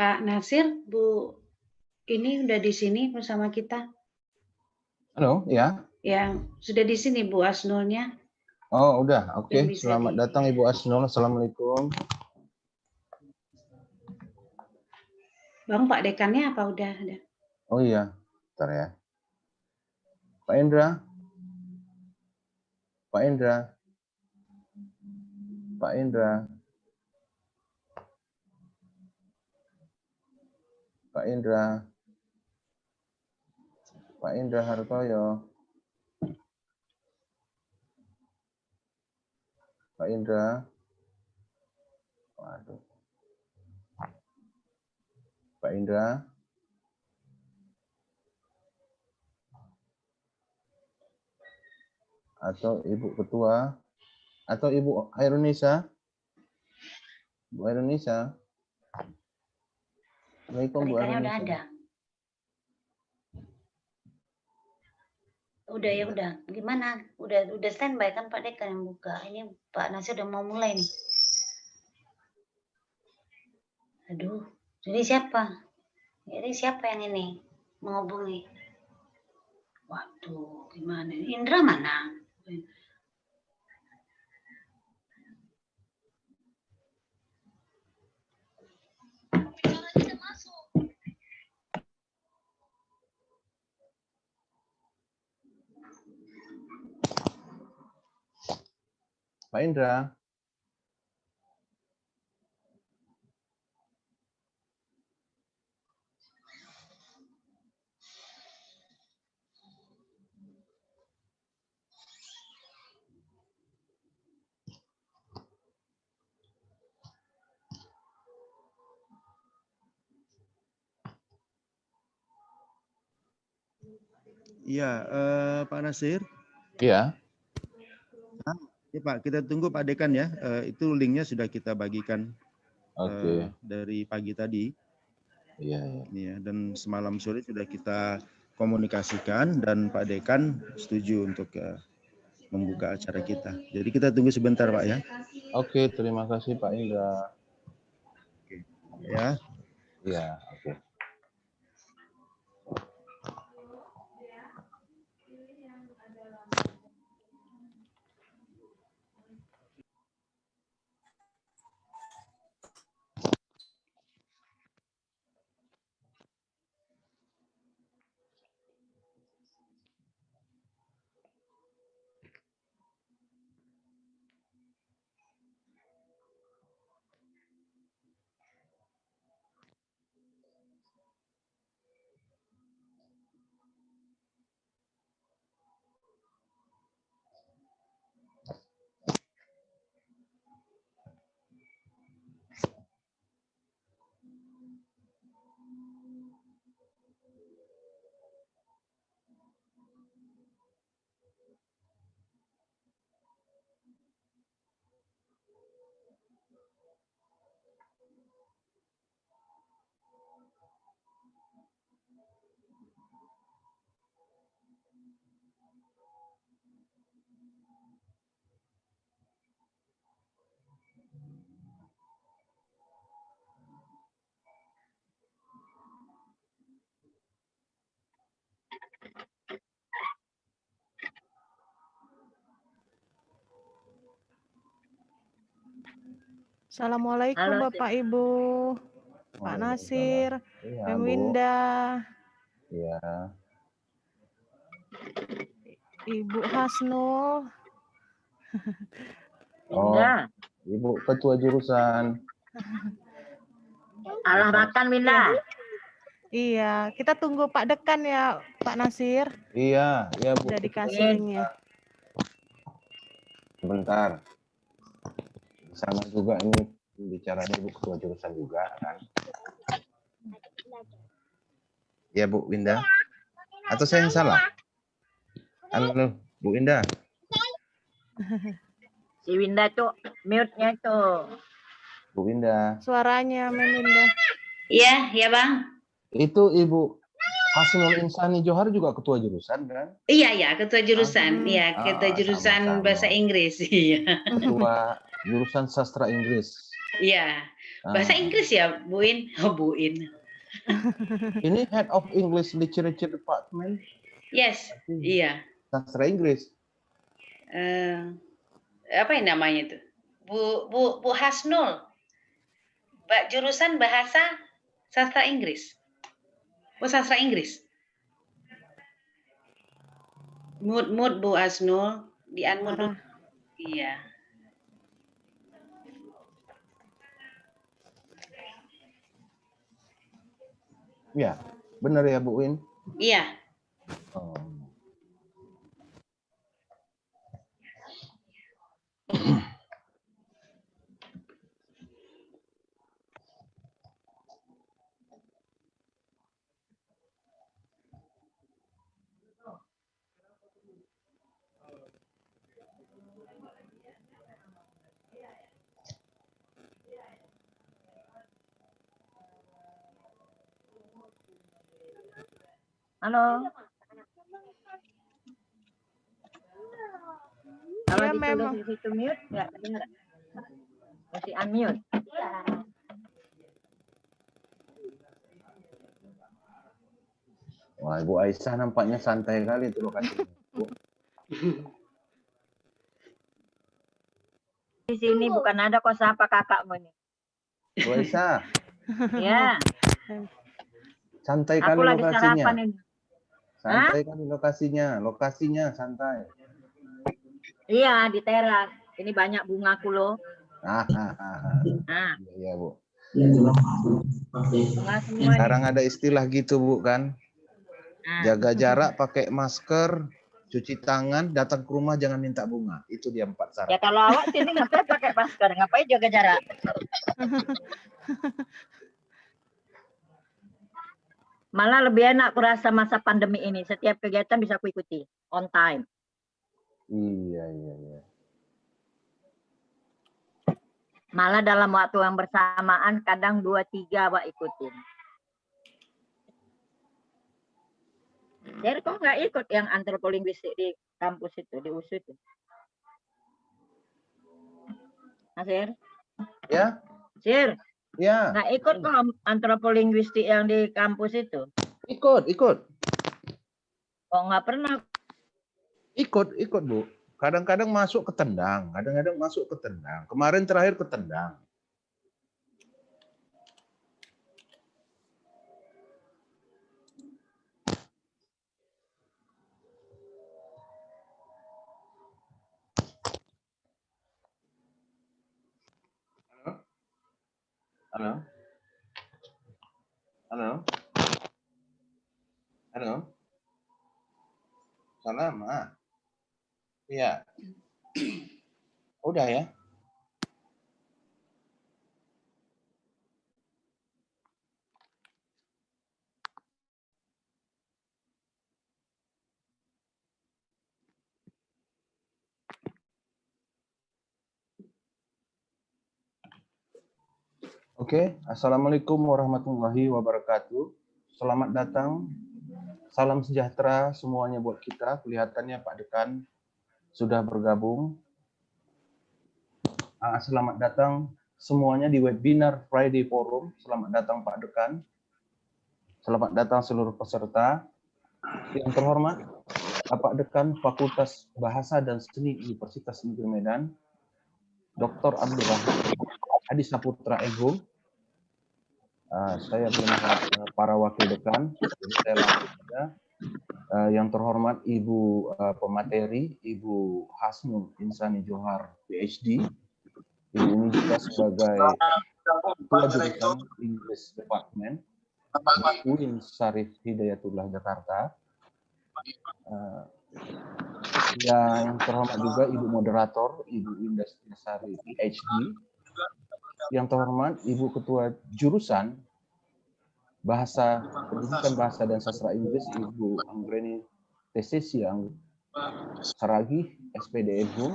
Pak Nasir, Bu ini udah di sini bersama kita? Halo, ya. Yang sudah di sini Bu Asnulnya? Oh, udah. Oke, Bisa selamat datang Ibu Asnul. Assalamualaikum. Bang, Pak Dekannya apa udah ada? Oh iya, bentar ya. Pak Indra. Pak Indra. Pak Indra. Pak Indra. Pak Indra Hartoyo. Pak Indra. Waduh. Pak Indra. Atau Ibu Ketua. Atau Ibu Hairunisa. Bu Hairunisa. Assalamualaikum Bu Dekannya Hairunisa. udah ada. Udah ya udah. Gimana? Udah standby kan Pak Dekan yang buka. Ini Pak Nasir udah mau mulai nih. Aduh, jadi siapa? Jadi siapa yang ini menghubungi? Waduh, gimana? Indra mana? Pak Indra. Iya, Pak Nasir. Iya. Ya Pak, kita tunggu Pak Dekan ya. Itu linknya sudah kita bagikan dari pagi tadi. Iya. Ya, dan semalam sore sudah kita komunikasikan dan Pak Dekan setuju untuk membuka acara kita. Jadi kita tunggu sebentar Pak ya. Oke, terima kasih Pak Indra. Oke. Ya. Iya, oke. Assalamualaikum Halo, Bapak Ibu, Pak Nasir, Iya, Mem Bu. Winda, Iya. Ibu Hasnul. Winda. Ibu Ketua Jurusan. Allah makan Winda. Iya, kita tunggu Pak Dekan ya, Pak Nasir. Iya, Bu. Udah dikasih linknya. Sebentar. Sama juga ini bicaranya Ibu Ketua Jurusan juga kan. Ya Bu Winda. Atau saya yang salah? Halo, Bu Winda. Si Winda tuh mute-nya tuh. Bu Winda. Suaranya Mem Winda. Iya, ya Bang. Itu Ibu Hasnul Insani Johar juga ketua jurusan kan? Iya, ketua jurusan. Iya, ketua jurusan sama-sama. bahasa Inggris. Iya. Ketua jurusan sastra Inggris. Iya. Bahasa Inggris ya, Bu In? Oh, Bu In. Ini Head of English Literature Department. Yes, iya. Sastra Inggris. Apa yang namanya itu? Bu Hasnul. Jurusan bahasa sastra Inggris. Sastra Inggris. Mood Bu Hasnul. Di unmute dulu. Iya. Ya, benar ya Bu Win? Iya. Oh. Halo. Kalau Iya, ditulis memang. di situ mute, nggak kedengeran. Masih unmute. Wah, Ibu Aisyah nampaknya santai kali itu lokasinya. Bu. Di sini bukan ada kok siapa kakakmu nih. Bu Aisyah, Ya, santai aku kali lagi lokasinya. sarapan ini. Santai kali lokasinya. Lokasinya santai. Iya, di teras. Ini banyak bungaku loh. Ah. Nah, Iya, Bu. bunga semua nih. Sekarang ada istilah gitu, Bu, kan? Nah, Jaga jarak, pakai masker, cuci tangan, datang ke rumah jangan minta bunga. Itu dia 4 syarat. ya kalau awak sini ngapain pakai masker? Ngapain jaga jarak? Malah lebih enak kurasa masa pandemi ini. Setiap kegiatan bisa aku ikuti. On time. Iya. Malah dalam waktu yang bersamaan kadang 2-3 awak ikutin. Jadi kok nggak ikut yang antropolinguistik di kampus itu, di USU itu? Nasir? Ya? Sir, Ya. nggak ikut kok antropolinguistik yang di kampus itu? Ikut. Kok nggak pernah? Ikut, Bu. Kadang-kadang masuk ke tendang, Kemarin terakhir ke tendang. Halo. Salam, Iya. Udah ya? Oke, Assalamualaikum warahmatullahi wabarakatuh. Selamat datang. Salam sejahtera semuanya buat kita. Kelihatannya Pak Dekan sudah bergabung. Selamat datang semuanya di webinar Friday Forum. Selamat datang Pak Dekan. Selamat datang seluruh peserta. Yang terhormat, Bapak Dekan Fakultas Bahasa dan Seni Universitas Negeri Medan, Dr. Abdul Rahman Adi Saputra MHum. Saya berharap para wakil dekan, jadi saya langsung saja. Yang terhormat Ibu pemateri, Ibu Hasnul Insani Johar, PhD. Ibu ini juga sebagai Ketua Jurusan English Department, UIN Syarif Hidayatullah Jakarta. Yang terhormat juga Ibu Moderator, Ibu Indah Sari, PhD. Yang terhormat Ibu Ketua Jurusan Bahasa, Pendidikan Bahasa dan Sastra Inggris, Ibu Anggreni Tesesia Saragih, SPD MHum.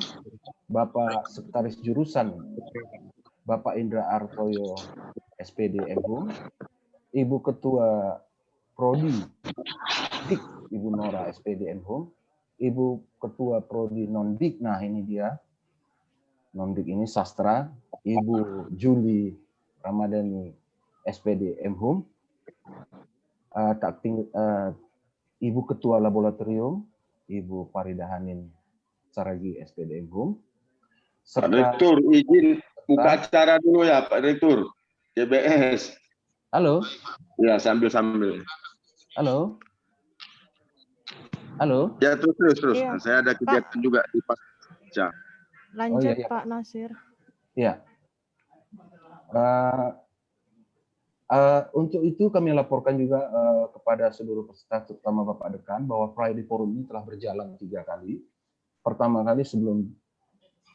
Bapak Sekretaris Jurusan, Bapak Indra Artoyo, SPD MHum. Ibu Ketua Prodi Dik, Ibu Nora, SPD MHum. Ibu Ketua Prodi Non-Dik, nah ini dia. Non-Dik ini sastra. Ibu Juli Ramadhani, SPD MHUM, Ibu Ketua Laboratorium, Ibu Farida Hanin Saragi, SPD MHUM, Pak Direktur, izin buka acara dulu ya, Pak Direktur. JBS. Halo. Ya, sambil. Halo. Halo. Ya, terus. Iya. Saya ada kegiatan juga di Pasca. Lanjut, iya. Pak Nasir. Ya. Untuk itu kami laporkan juga kepada seluruh peserta, terutama Bapak Dekan, bahwa Friday Forum ini telah berjalan 3 kali. Pertama kali sebelum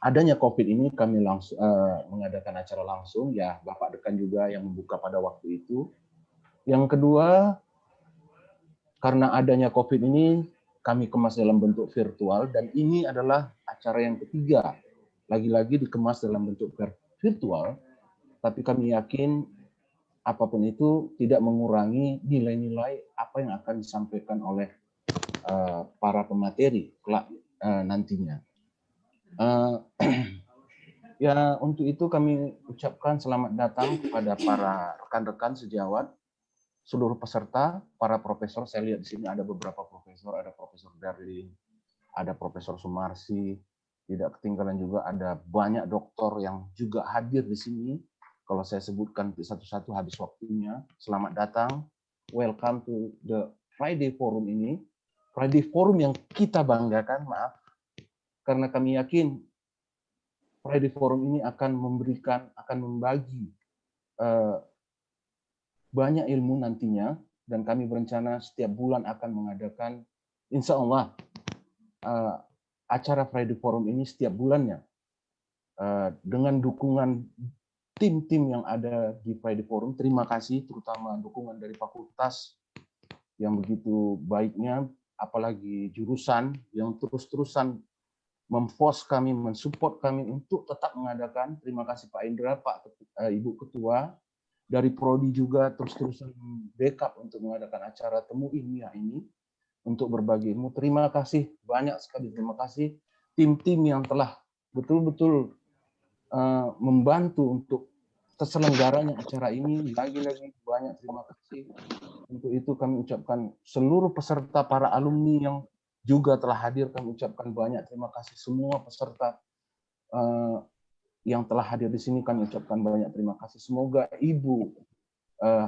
adanya COVID ini kami langsung mengadakan acara langsung, ya Bapak Dekan juga yang membuka pada waktu itu. Yang kedua, karena adanya COVID ini kami kemas dalam bentuk virtual, dan ini adalah acara yang ketiga, lagi-lagi dikemas dalam bentuk virtual, tapi kami yakin apapun itu tidak mengurangi nilai-nilai apa yang akan disampaikan oleh para pemateri kelak nantinya. Ya, untuk itu kami ucapkan selamat datang kepada para rekan-rekan sejawat, seluruh peserta, para profesor. Saya lihat di sini ada beberapa profesor, ada Profesor Berlin, ada Profesor Sumarsi, tidak ketinggalan juga ada banyak doktor yang juga hadir di sini. Kalau saya sebutkan satu-satu habis waktunya. Selamat datang, welcome to the Friday Forum ini. Friday Forum yang kita banggakan, maaf, karena kami yakin Friday Forum ini akan membagi banyak ilmu nantinya, dan kami berencana setiap bulan akan mengadakan, insya Allah, acara Friday Forum ini setiap bulannya, dengan dukungan tim-tim yang ada di Friday Forum. Terima kasih, terutama dukungan dari fakultas yang begitu baiknya, apalagi jurusan yang terus-terusan memforce kami, mensupport kami untuk tetap mengadakan. Terima kasih Pak Indra, Ibu Ketua. Dari Prodi juga terus-terusan backup untuk mengadakan acara temu ilmiah ini untuk berbagi ilmu. Terima kasih banyak sekali. Terima kasih tim-tim yang telah betul-betul membantu untuk terselenggaranya acara ini. Lagi-lagi banyak terima kasih. Untuk itu kami ucapkan seluruh peserta, para alumni yang juga telah hadir, kami ucapkan banyak terima kasih. Semua peserta yang telah hadir di sini kami ucapkan banyak terima kasih. Semoga Ibu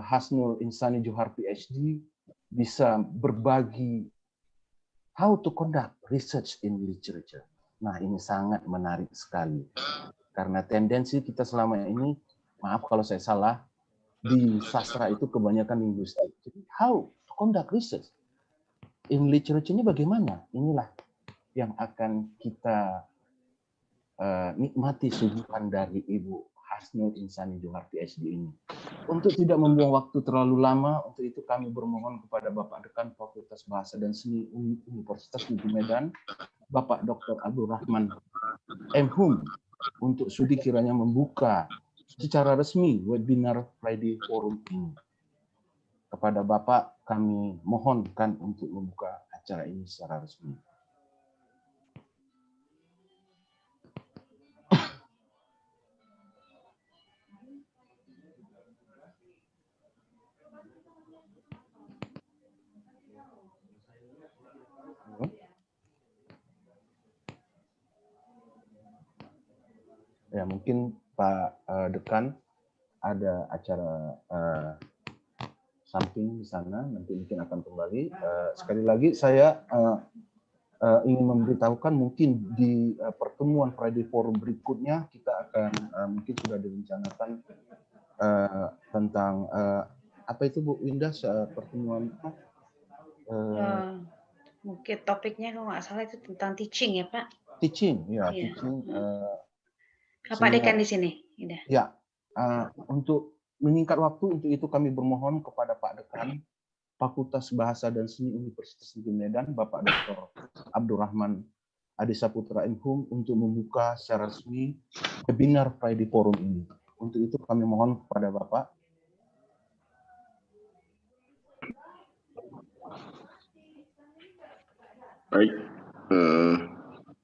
Hasnul Insani Johar PhD bisa berbagi how to conduct research in literature. Nah, ini sangat menarik sekali. Karena tendensi kita selama ini, maaf kalau saya salah, di sastra itu kebanyakan linguistik. Jadi how to conduct research in literature ini bagaimana? Inilah yang akan kita nikmati suguhan dari Ibu Hasnul Insani Johar PhD ini. Untuk tidak membuang waktu terlalu lama, untuk itu kami bermohon kepada Bapak Dekan Fakultas Bahasa dan Seni Universitas Negeri Medan, Bapak Dr. Abdul Rahman MHUM, untuk sudi kiranya membuka secara resmi webinar Friday Forum ini. Kepada Bapak kami mohonkan untuk membuka acara ini secara resmi. Ya, mungkin Pak Dekan ada acara samping di sana, nanti mungkin akan kembali. Sekali lagi saya ingin memberitahukan mungkin di pertemuan Friday Forum berikutnya kita akan mungkin sudah direncanakan tentang apa itu Bu Winda, pertemuan mungkin topiknya kalau nggak salah itu tentang teaching ya Pak. Teaching, ya, Iya. teaching. Pak Dekan di sini. Ya, untuk meningkat waktu, untuk itu kami bermohon kepada Pak Dekan Fakultas Bahasa dan Seni Universitas Negeri Medan, Bapak Dr. Abdul Rahman Adisaputra MHUM, untuk membuka secara resmi webinar Friday Forum ini. Untuk itu kami mohon kepada Bapak. Baik,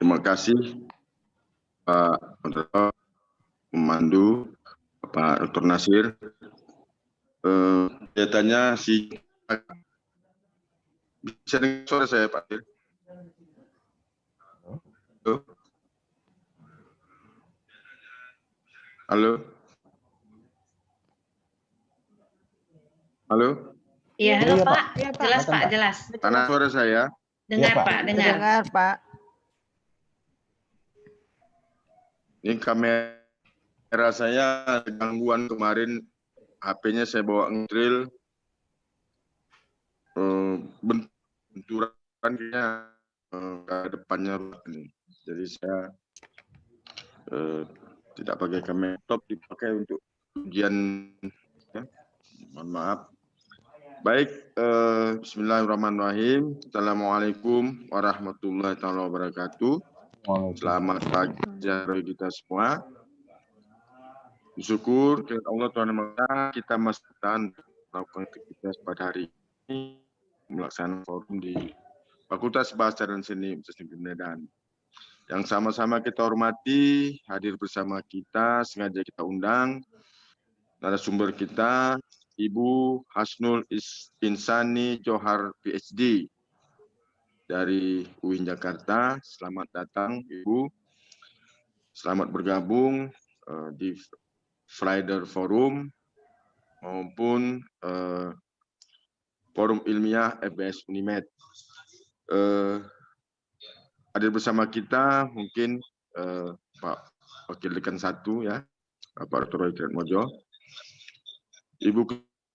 terima kasih Pak Menteri. memandu Pak Dr. Nasir. Kelihatannya bisa dengar suara saya, Pak? Halo? Halo? Halo? Iya, halo Iya, Pak. Iya, Pak. Jelas Silakan, Pak, Pak. jelas. Karena suara saya, Dengar Pak. Pak, dengar. Dengar, Pak. ini kamera saya ada gangguan kemarin, HP-nya saya bawa ngetril, benturan kayaknya ke depannya ini. Jadi saya tidak pakai kamera, laptop dipakai untuk ujian. Ya. Mohon maaf. Baik, bismillahirrahmanirrahim. Assalamualaikum warahmatullahi wabarakatuh. Selamat pagi bagi kita semua. Bersyukur kepada Allah Tuhan Yang Maha kita masih melakukan aktivitas pada hari ini, melaksanakan forum di Fakultas Bahasa dan Seni Universitas Negeri Medan. Yang sama-sama kita hormati, hadir bersama kita, sengaja kita undang narasumber kita, Ibu Hasnul Insani Johar PhD dari UIN Jakarta. Selamat datang Ibu. Selamat bergabung di Friday Forum maupun Forum Ilmiah FBS Unimed. Hadir bersama kita mungkin Pak Wakil Dekan 1 ya, Bapak Dr. Roy Mojo, Ibu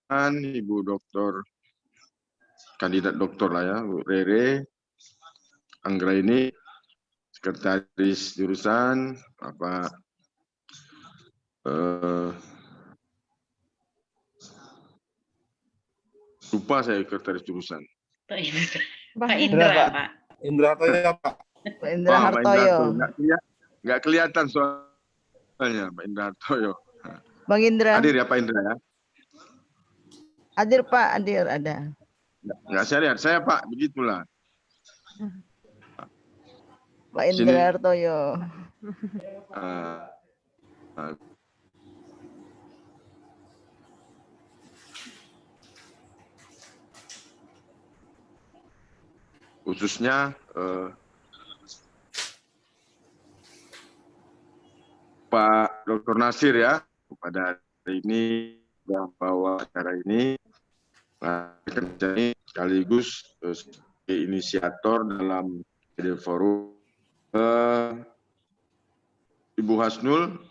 Kan, Ibu Doktor, kandidat doktor lah ya, Bu Rere Anggraini, Sekretaris Jurusan, Bapak lupa saya Sekretaris Jurusan. Pak Indra, Pak. Indra Hartoyo, Pak. Pak Indra Pak Hartoyo. Nggak kelihatan soalnya Pak Indra Hartoyo. Bang Indra. Hadir ya Pak Indra ya? Hadir, Pak. Hadir, ada. Nggak saya lihat, saya Pak, begitulah. Pak Indra Hartoyo. Khususnya Pak Dr. Nasir ya, pada hari ini yang bawa acara ini, sekaligus inisiator dalam forum. Ibu Hasnul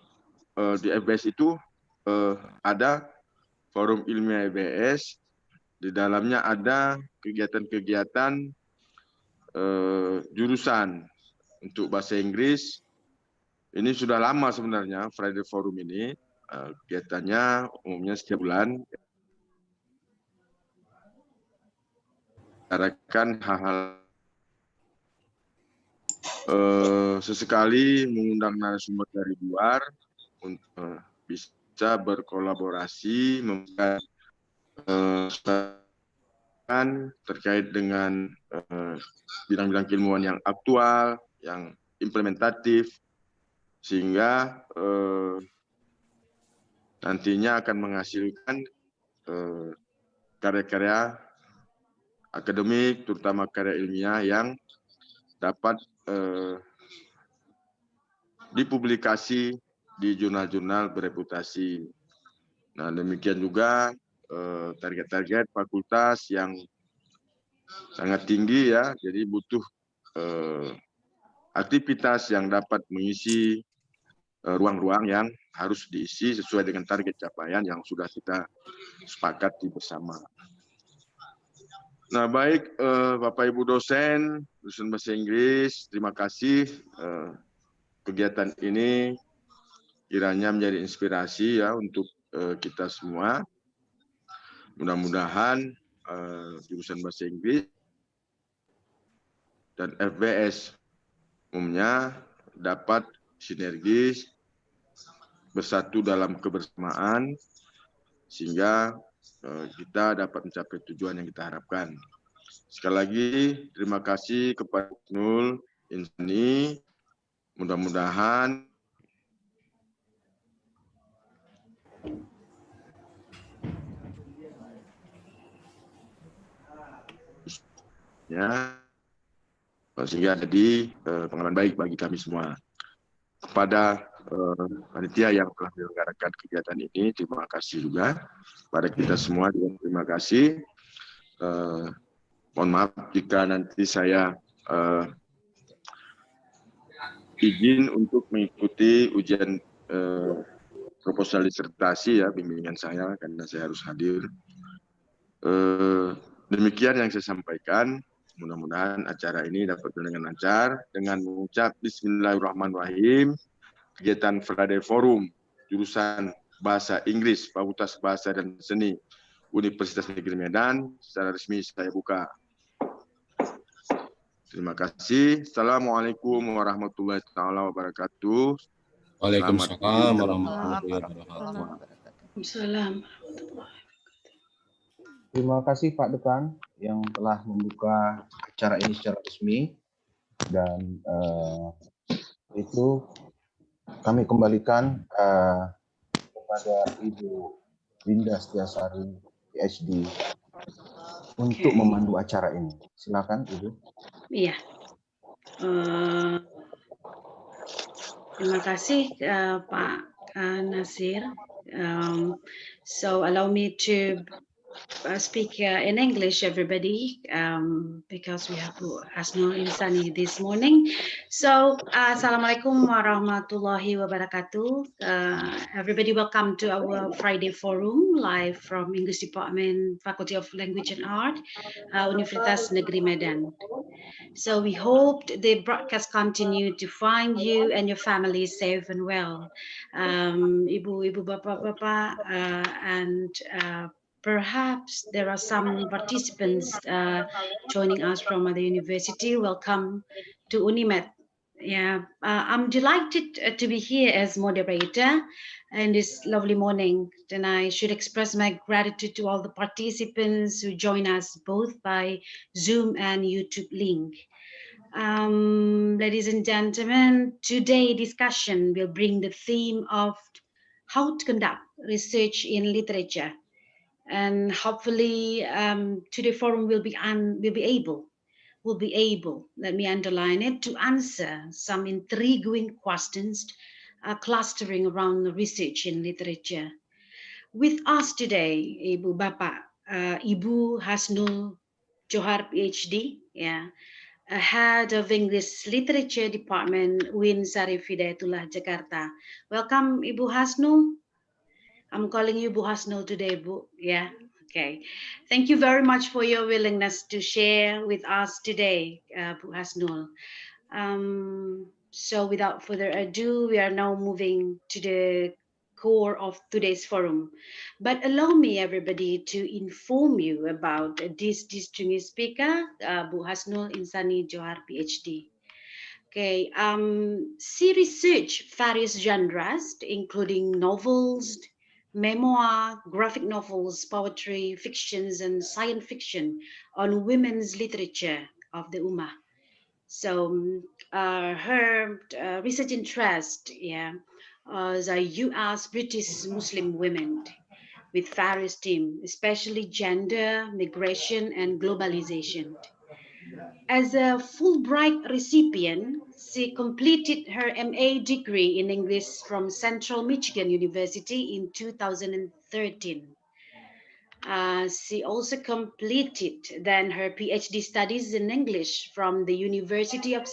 di FBS itu ada forum ilmiah FBS, di dalamnya ada kegiatan-kegiatan jurusan untuk bahasa Inggris. Ini sudah lama sebenarnya Friday Forum ini, kegiatannya umumnya setiap bulan. Bicarakan hal-hal sesekali mengundang narasumber dari luar untuk bisa berkolaborasi, memberikan terkait dengan bidang-bidang keilmuan yang aktual, yang implementatif, sehingga nantinya akan menghasilkan karya-karya akademik, terutama karya ilmiah yang dapat dipublikasi di jurnal-jurnal bereputasi. Nah, demikian juga target-target fakultas yang sangat tinggi ya, jadi butuh aktivitas yang dapat mengisi ruang-ruang yang harus diisi sesuai dengan target capaian yang sudah kita sepakati bersama. Nah, baik Bapak Ibu dosen bahasa Inggris, terima kasih. Kegiatan ini kiranya menjadi inspirasi ya untuk kita semua. Mudah-mudahan jurusan bahasa Inggris dan FBS umumnya dapat sinergis, bersatu dalam kebersamaan, sehingga kita dapat mencapai tujuan yang kita harapkan. Sekali lagi, terima kasih kepada Nul Insani. Mudah-mudahan ya, sehingga jadi pengalaman baik bagi kami semua. Kepada panitia yang telah menyelenggarakan kegiatan ini, terima kasih juga. Pada kita semua juga terima kasih. Mohon maaf jika nanti saya izin untuk mengikuti ujian proposal disertasi ya, bimbingan saya karena saya harus hadir. Demikian yang saya sampaikan. Mudah-mudahan acara ini dapat dengan lancar dengan mengucap Bismillahirrahmanirrahim. Kegiatan Friday Forum jurusan Bahasa Inggris Fakultas Bahasa dan Seni Universitas Negeri Medan secara resmi saya buka. Terima kasih. Assalamualaikum warahmatullahi wabarakatuh. Waalaikumsalam warahmatullahi wabarakatuh. Salam. Terima kasih Pak Dekan yang telah membuka acara ini secara resmi, dan itu kami kembalikan kepada Ibu Winda Setiasari, PhD, untuk memandu acara ini. Silakan Ibu. Iya. Terima kasih Pak Nasir. So allow me to speak in English, everybody, because we have Hasnul Insani this morning. So, Assalamualaikum warahmatullahi wabarakatuh. Everybody, welcome to our Friday Forum, live from English Department, Faculty of Language and Art, Universitas Negeri Medan. So we hope the broadcast continue to find you and your family safe and well. Ibu, bapak, and perhaps there are some participants joining us from other university. Welcome to Unimed. Yeah, I'm delighted to be here as moderator in this lovely morning. And I should express my gratitude to all the participants who join us both by Zoom and YouTube link. Ladies and gentlemen, today discussion will bring the theme of how to conduct research in literature. And hopefully today forum will be able, let me underline it, to answer some intriguing questions clustering around the research in literature. With us today, Ibu Bapak, Ibu Hasnul Johar, PhD, head of English Literature Department, UIN Syarif Hidayatullah, Jakarta. Welcome, Ibu Hasnul. I'm calling you Bu Hasnul today, Bu. Yeah, okay. Thank you very much for your willingness to share with us today, Bu Hasnul. So without further ado, we are now moving to the core of today's forum. But allow me, everybody, to inform you about this distinguished speaker, Bu Hasnul Insani Johar, PhD. Okay, she researched various genres, including novels, memoir, graphic novels, poetry, fictions, and science fiction on women's literature of the Ummah. So her research interest, is U.S. British Muslim women with various themes, especially gender, migration, and globalization. As a Fulbright recipient, she completed her MA degree in English from Central Michigan University in 2013. She also completed then her PhD studies in English from the University of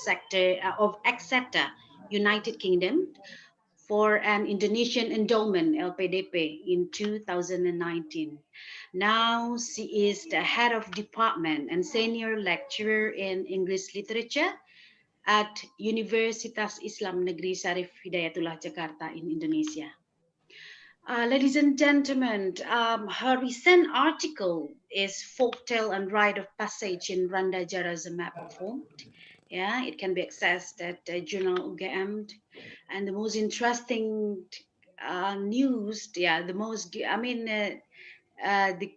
Exeter, United Kingdom, for an Indonesian endowment, LPDP, in 2019. Now she is the head of department and senior lecturer in English literature at Universitas Islam Negeri Syarif Hidayatullah, Jakarta in Indonesia. Ladies and gentlemen, her recent article is Folktale and Rite of Passage in Randa Jara, a Map of Home. Yeah, it can be accessed at Journal UGM. And the most interesting news, the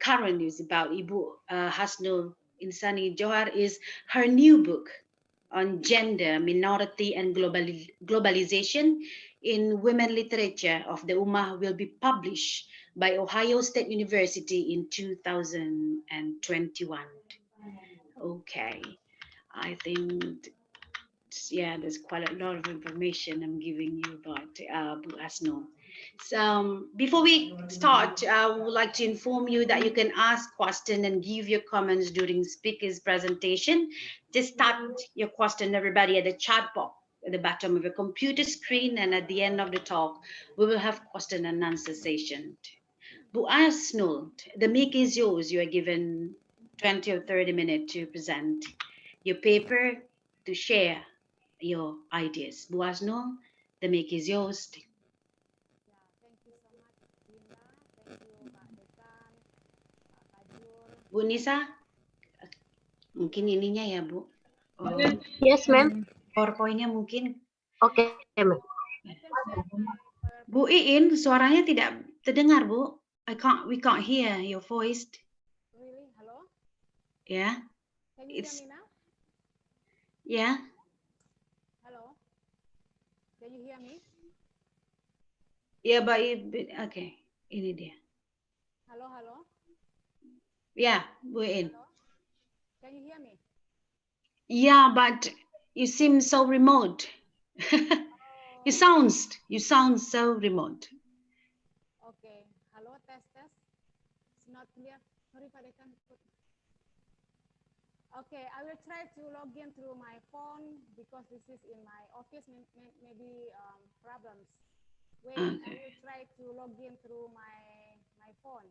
current news about Ibu Hasnul Insani Johar is her new book on gender, minority, and globalization in women literature of the Ummah will be published by Ohio State University in 2021. Okay. I think, yeah, there's quite a lot of information I'm giving you about Bu Asnul. So before we start, I would like to inform you that you can ask questions and give your comments during speaker's presentation. Just start your question, everybody, at the chat box at the bottom of your computer screen, and at the end of the talk, we will have question and answer session. Bu Asnul, the mic is yours. You are given 20 or 30 minutes to present your paper, to share your ideas. Bu Asnul, the mic is yours. Bu Nisa, mungkin ininya ya Bu. Oh, Yes, ma'am. PowerPoint-nya mungkin. Okay, ma'am. Bu Iin, suaranya tidak terdengar Bu. We can't hear your voice. Really? Hello? Yeah. Can you hear me now? Yeah. Hello? Can you hear me? Yeah, but okay. Ini dia. Hello, hello? Yeah, Bu Iin. Hello? Can you hear me? Yeah, but you seem so remote. You sound so remote. Okay. Hello, test, test. It's not clear. Sorry, Pak Dekan. Okay, I will try to log in through my phone because this is in my office, maybe problems. Wait, I will try to log in through my phone.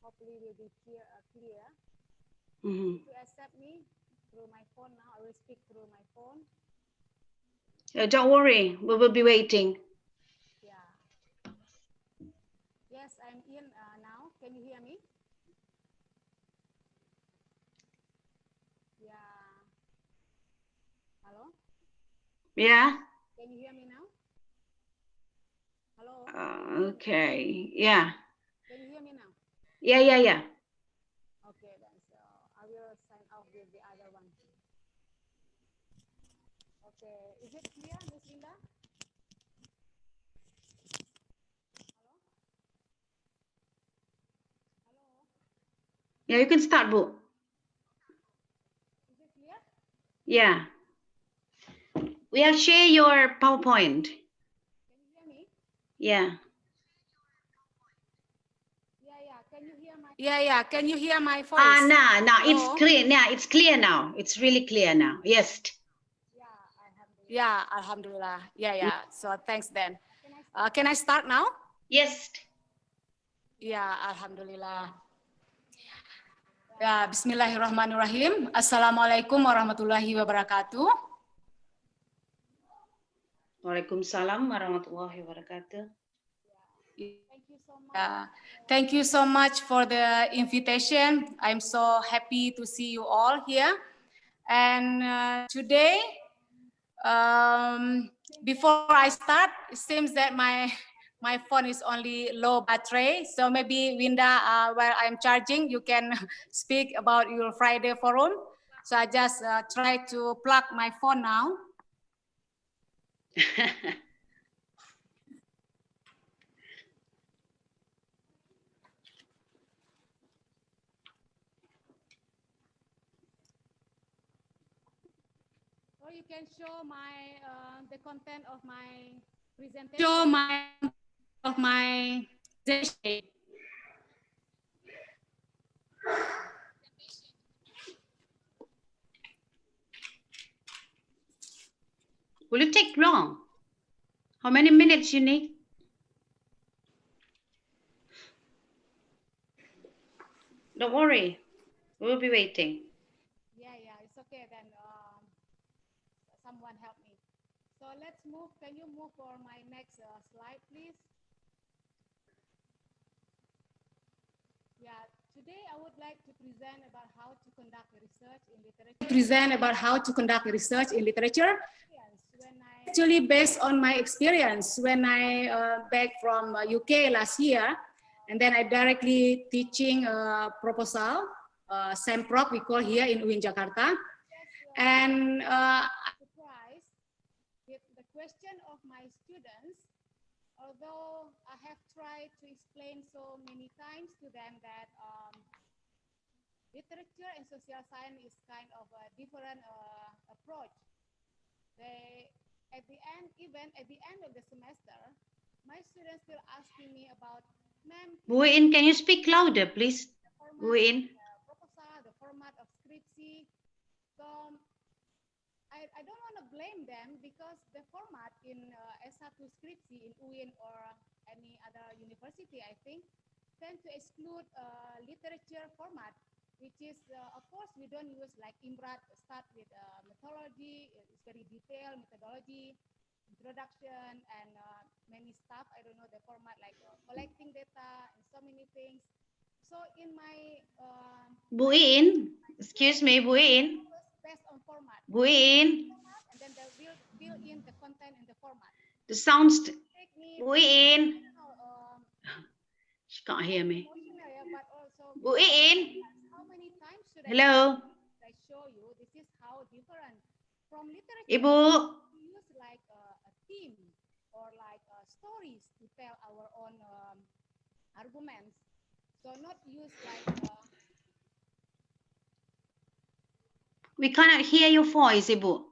Hopefully it will be clear. If you accept me through my phone now, I will speak through my phone. Don't worry, we will be waiting. Yeah. Yes, I'm in now. Can you hear me? Yeah. Hello? Yeah? Can you hear me now? Hello? Okay, yeah. Can you hear me now? Yeah. Okay, then so I will sign off with the other one. Okay, is it clear, Miss Linda? Hello? Hello? Yeah, you can start, Bu. Is it clear? Yeah. We have share your PowerPoint. Can you hear me? Yeah. Yeah. Can you hear my? Yeah. Can you hear my voice? No, it's Hello? clear. Yeah, it's clear now. It's really clear now. Yes. Yeah, Alhamdulillah. Yeah. So thanks then. Can I start now? Yes. Ya, Alhamdulillah. Ya, Bismillahirrahmanirrahim. Assalamualaikum warahmatullahi wabarakatuh. Waalaikumsalam warahmatullahi wabarakatuh. Thank you so much for the invitation. I'm so happy to see you all here. And today, before I start, it seems that my phone is only low battery. So maybe Winda, while I'm charging, you can speak about your Friday forum. So I just try to plug my phone now. Or you can show my the content of my presentation. Show my presentation. Will it take long? How many minutes you need? Don't worry. We'll be waiting. Yeah, it's okay then. Someone help me. So let's move. Can you move for my next slide, please? Yeah, today I would like to present about how to conduct research in literature. Actually, based on my experience when I back from UK last year, and then I directly teaching proposal, SEMPROP we call here in UIN Jakarta, and surprised with the question of my students. Although I have tried to explain so many times to them that literature and social science is kind of a different approach. At the end of the semester, my students still asking me about, ma'am, Bu In, can you speak louder, please? Bu In. Proposal, the format of scriptsy. So I don't want to blame them because the format in S1 scriptsy in UIN or any other university, I think, tend to exclude literature format, which is, of course, we don't use like IMRAT, start with methodology, it's very detailed methodology, introduction, and many stuff. I don't know the format like collecting data and so many things. So in my Bu In, excuse me, Bu In. based on format. Bu In. And then they will fill in the content in the format. The sounds. Bu In. She can't hear me. Bu In. How many times should Hello. I show you? This is how different from literature. Ibu. We use like a theme or like stories to tell our own arguments. So not use like. We cannot hear your voice, Ibu.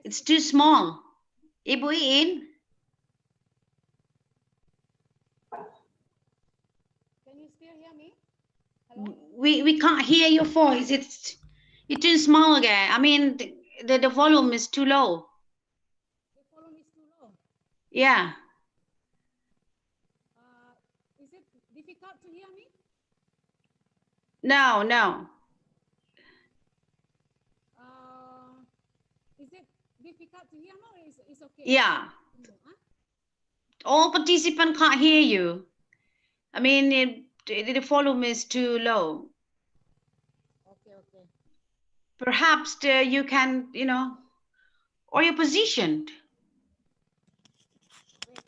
It's too small. Ibu In. Can you still hear me? Hello? We can't hear your voice. It's too small again. I mean, the volume is too low. The volume is too low. Yeah. Is it difficult to hear me? No, no. Is it difficult to hear me or is okay? Yeah. All participants can't hear you. I mean, the volume is too low. Okay, okay. Perhaps you can, or you're positioned. Wait.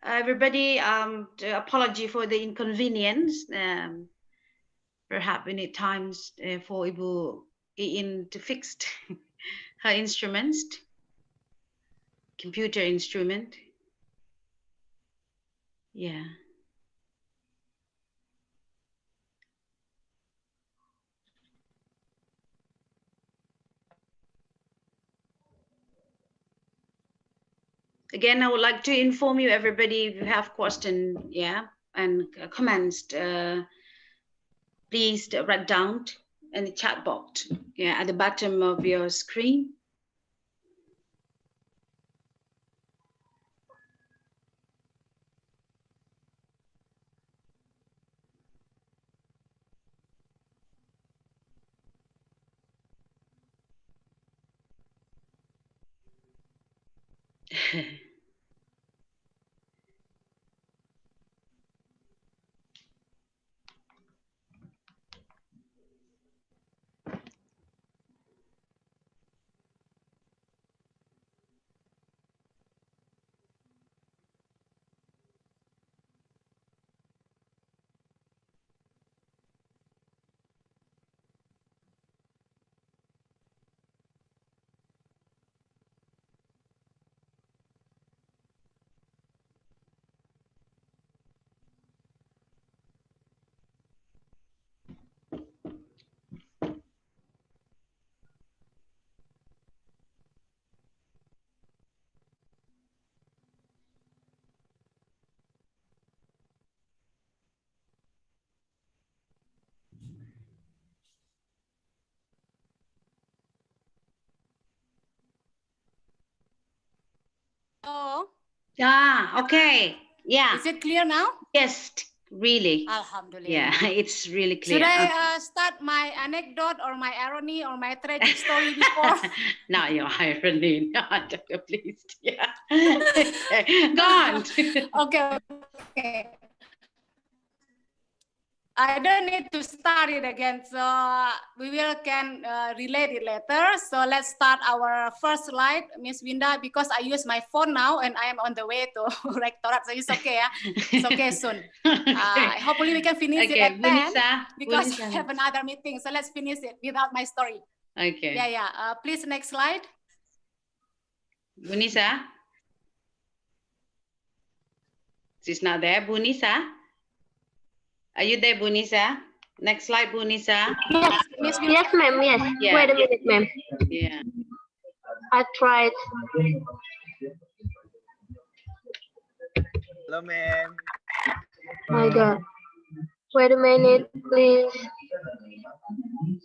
Everybody, apology for the inconvenience. Perhaps we need times for Ibu In to fix her instruments, computer instrument. Yeah. Again, I would like to inform you, everybody, if you have questions, and comments, please write down in the chat box, at the bottom of your screen. Oh. Ah, okay. Yeah. Is it clear now? Yes, really. Alhamdulillah. Yeah, it's really clear. Should I start my anecdote or my irony or my tragic story before? Not your irony. No, please. Yeah. Okay. Go on. Okay. I don't need to start it again, so we can relate it later. So let's start our first slide, Miss Winda, because I use my phone now and I am on the way to Rectorate, so it's okay, yeah? It's okay soon. Hopefully we can finish it at 10 because I have another meeting, so let's finish it without my story. Okay. Yeah. Please, next slide. Bunisa. She's not there. Bunisa? Are you there, Bunisa? Next slide, Bunisa. Yes, yes, ma'am. Yes. Yeah. Wait a minute, ma'am. Yeah. I tried. Hello, ma'am. My God. Wait a minute, please.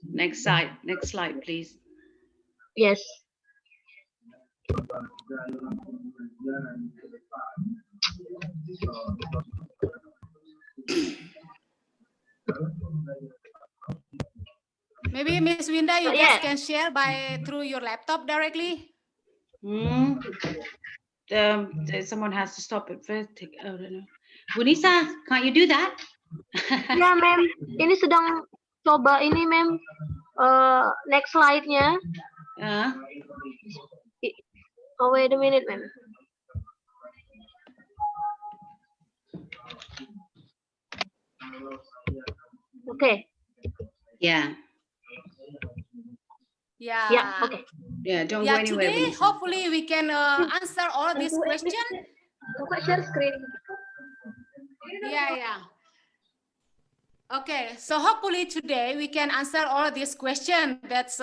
Next slide, please. Yes. Maybe Miss Winda, you Yeah. just can share through your laptop directly. Someone has to stop it first. I don't know. Bunisa, can't you do that? Ya, ma'am. Ini sedang coba ini, ma'am. Next slide-nya. Oh, wait a minute, ma'am. Okay. Yeah. Yeah. Yeah, okay. Yeah, don't go anywhere. Today, Bunisa. hopefully we can answer all these questions. Buka share screen. Yeah. Okay, so hopefully today we can answer all these questions that's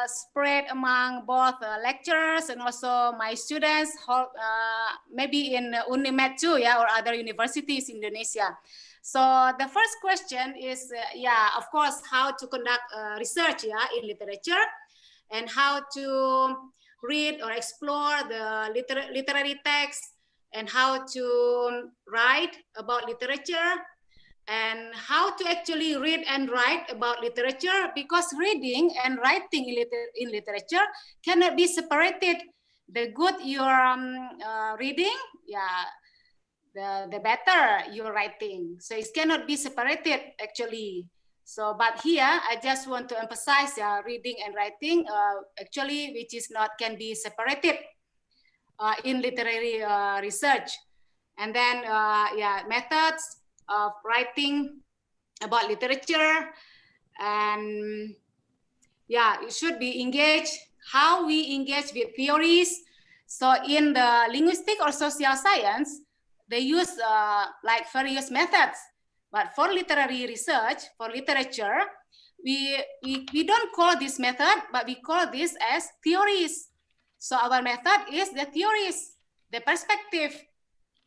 spread among both lecturers and also my students, maybe in UNIMED too, yeah, or other universities in Indonesia. So the first question is, of course, how to conduct research, in literature, and how to read or explore the literary text, and how to write about literature, and how to actually read and write about literature, because reading and writing in literature cannot be separated. The good you're reading, the better you're writing. So it cannot be separated actually. So, but here I just want to emphasize reading and writing actually, which is not can be separated in literary research. And then methods of writing about literature, and it should be engaged, how we engage with theories. So in the linguistic or social science, they use like various methods, but for literary research, for literature, we don't call this method, but we call this as theories. So our method is the theories, the perspective,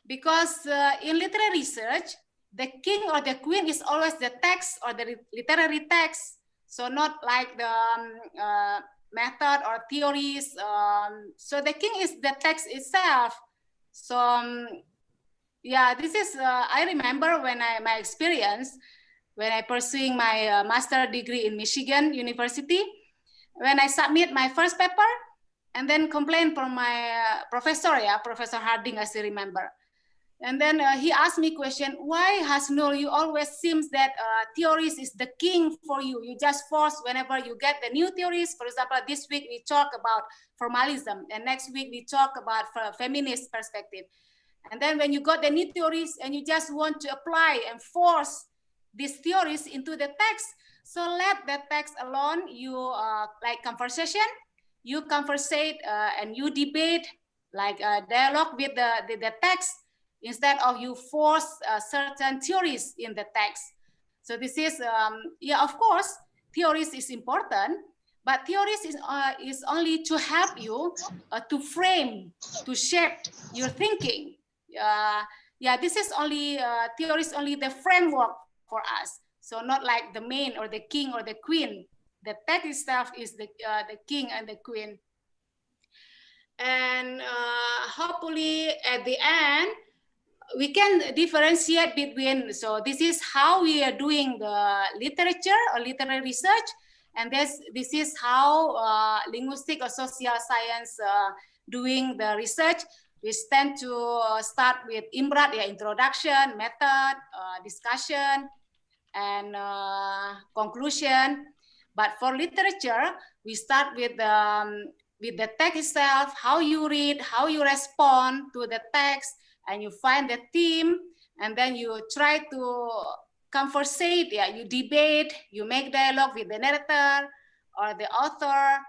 because in literary research, the king or the queen is always the text or the literary text. So not like the method or theories. So the king is the text itself. So this is, I remember when my experience, when I pursuing my master degree in Michigan University, when I submit my first paper and then complain from my professor, Professor Harding, I still remember. And then he asked me question, why Hasnul, you always seems that theories is the king for you. You just force whenever you get the new theories. For example, this week we talk about formalism, and next week we talk about feminist perspective. And then when you got the new theories and you just want to apply and force these theories into the text, so let the text alone. You like conversation, you conversate and you debate, like dialogue with the text, instead of you force certain theories in the text. So this is, of course, theories is important, but theories is only to help you to frame, to shape your thinking. This is only, theories only the framework for us. So not like the main or the king or the queen. The text itself is the king and the queen. And hopefully at the end, we can differentiate between, so this is how we are doing the literature or literary research, and this is how linguistic or social science doing the research. We tend to start with IMRAT, introduction, method, discussion, and conclusion. But for literature, we start with the text itself, how you read, how you respond to the text, and you find the theme, and then you try to conversate, you debate, you make dialogue with the narrator or the author,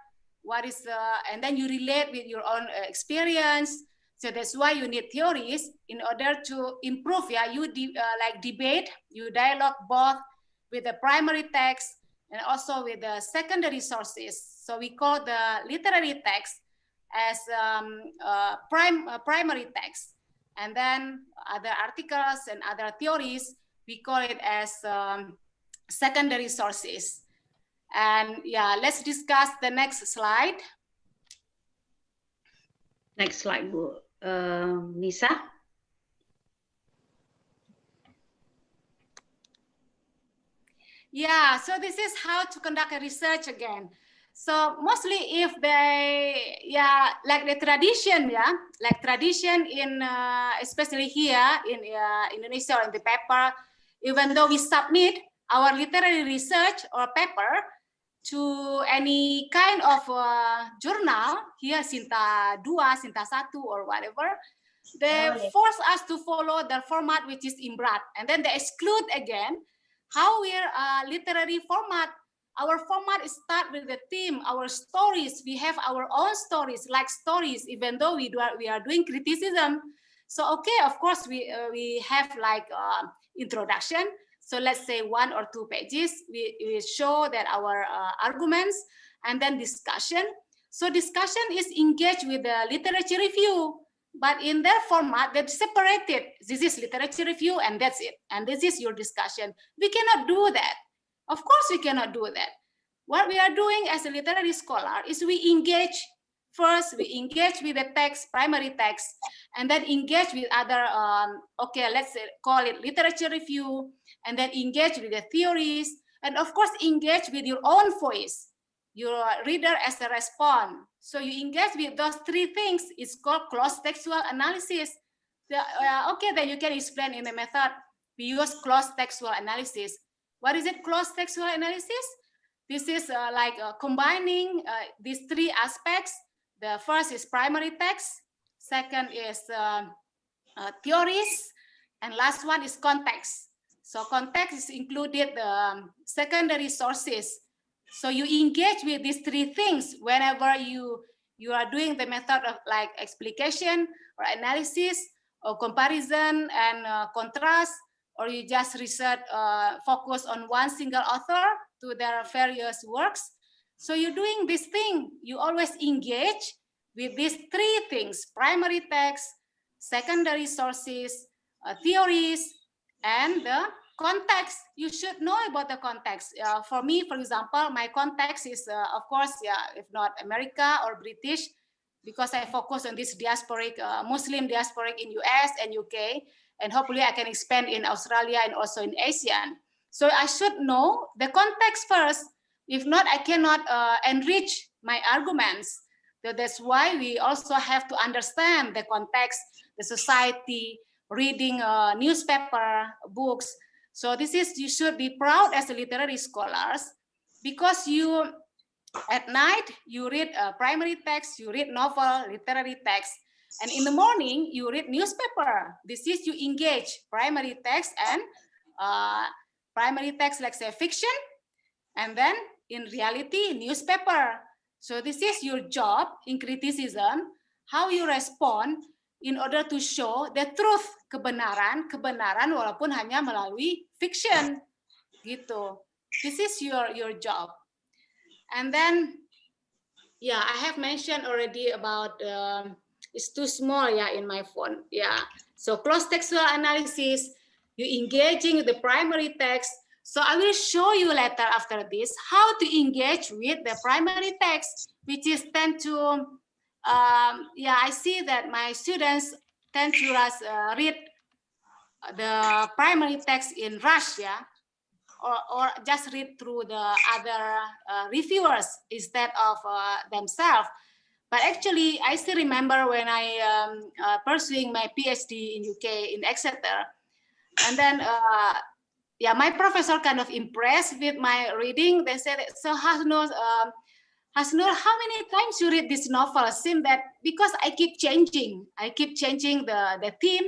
and then you relate with your own experience. So that's why you need theories in order to improve. Yeah, you like debate, you dialogue both with the primary text and also with the secondary sources. So we call the literary text as primary text, and then other articles and other theories, we call it as secondary sources. And yeah, let's discuss the next slide. Next slide, Bu. Nisa. Yeah, so this is how to conduct a research again. So mostly if they, yeah, like the tradition, yeah, like tradition in, especially here in Indonesia or in the paper, even though we submit our literary research or paper to any kind of journal, here Sinta 2, Sinta 1 or whatever, they force us to follow the format which is IMBRAT, and then they exclude again how we're literary format. Our format is start with the theme, our stories. We have our own stories, like stories, even though we are doing criticism. So okay, of course we have like introduction. So let's say 1 or 2 pages. We show that our arguments, and then discussion. So discussion is engaged with the literature review, but in their format, they're separated. This is literature review, and that's it. And this is your discussion. We cannot do that. Of course, we cannot do that. What we are doing as a literary scholar is we engage first. We engage with the text, primary text, and then engage with other. Okay, let's say, call it literature review, and then engage with the theories, and of course, engage with your own voice, your reader as a response. So you engage with those 3 things. It's called close textual analysis. Okay, then you can explain in the method. We use close textual analysis. What is it, close textual analysis? This is like combining these 3 aspects. The first is primary text, second is theories, and last one is context. So context is included the secondary sources. So you engage with these 3 things whenever you are doing the method of like explication or analysis or comparison and contrast, or you just research, focus on one single author to their various works. So you're doing this thing, you always engage with these 3 things: primary text, secondary sources, theories, and the context. You should know about the context. For me, for example, my context is, of course, yeah, if not America or British, because I focus on this diasporic, Muslim diasporic in US and UK, and hopefully I can expand in Australia and also in ASEAN. So I should know the context first. If not, I cannot enrich my arguments. So that's why we also have to understand the context, the society, reading newspaper, books. So this is, you should be proud as a literary scholars, because you, at night, you read primary text, you read novel, literary text, and in the morning, you read newspaper. This is, you engage primary text and primary text, like say fiction, and then in reality, newspaper. So this is your job in criticism, how you respond in order to show the truth, kebenaran walaupun hanya melalui fiction, gitu. This is your job. And then, yeah, I have mentioned already about, it's too small, yeah, in my phone, yeah. So close textual analysis, you engaging with the primary text. So I will show you later after this how to engage with the primary text, which is tend to, yeah, I see that my students tend to read the primary text in rush, yeah, or just read through the other reviewers instead of themselves. But actually, I still remember when I pursuing my PhD in UK in Exeter, and then yeah, my professor kind of impressed with my reading. They said, "So Hasnur, how many times you read this novel?" Seems that because I keep changing the theme.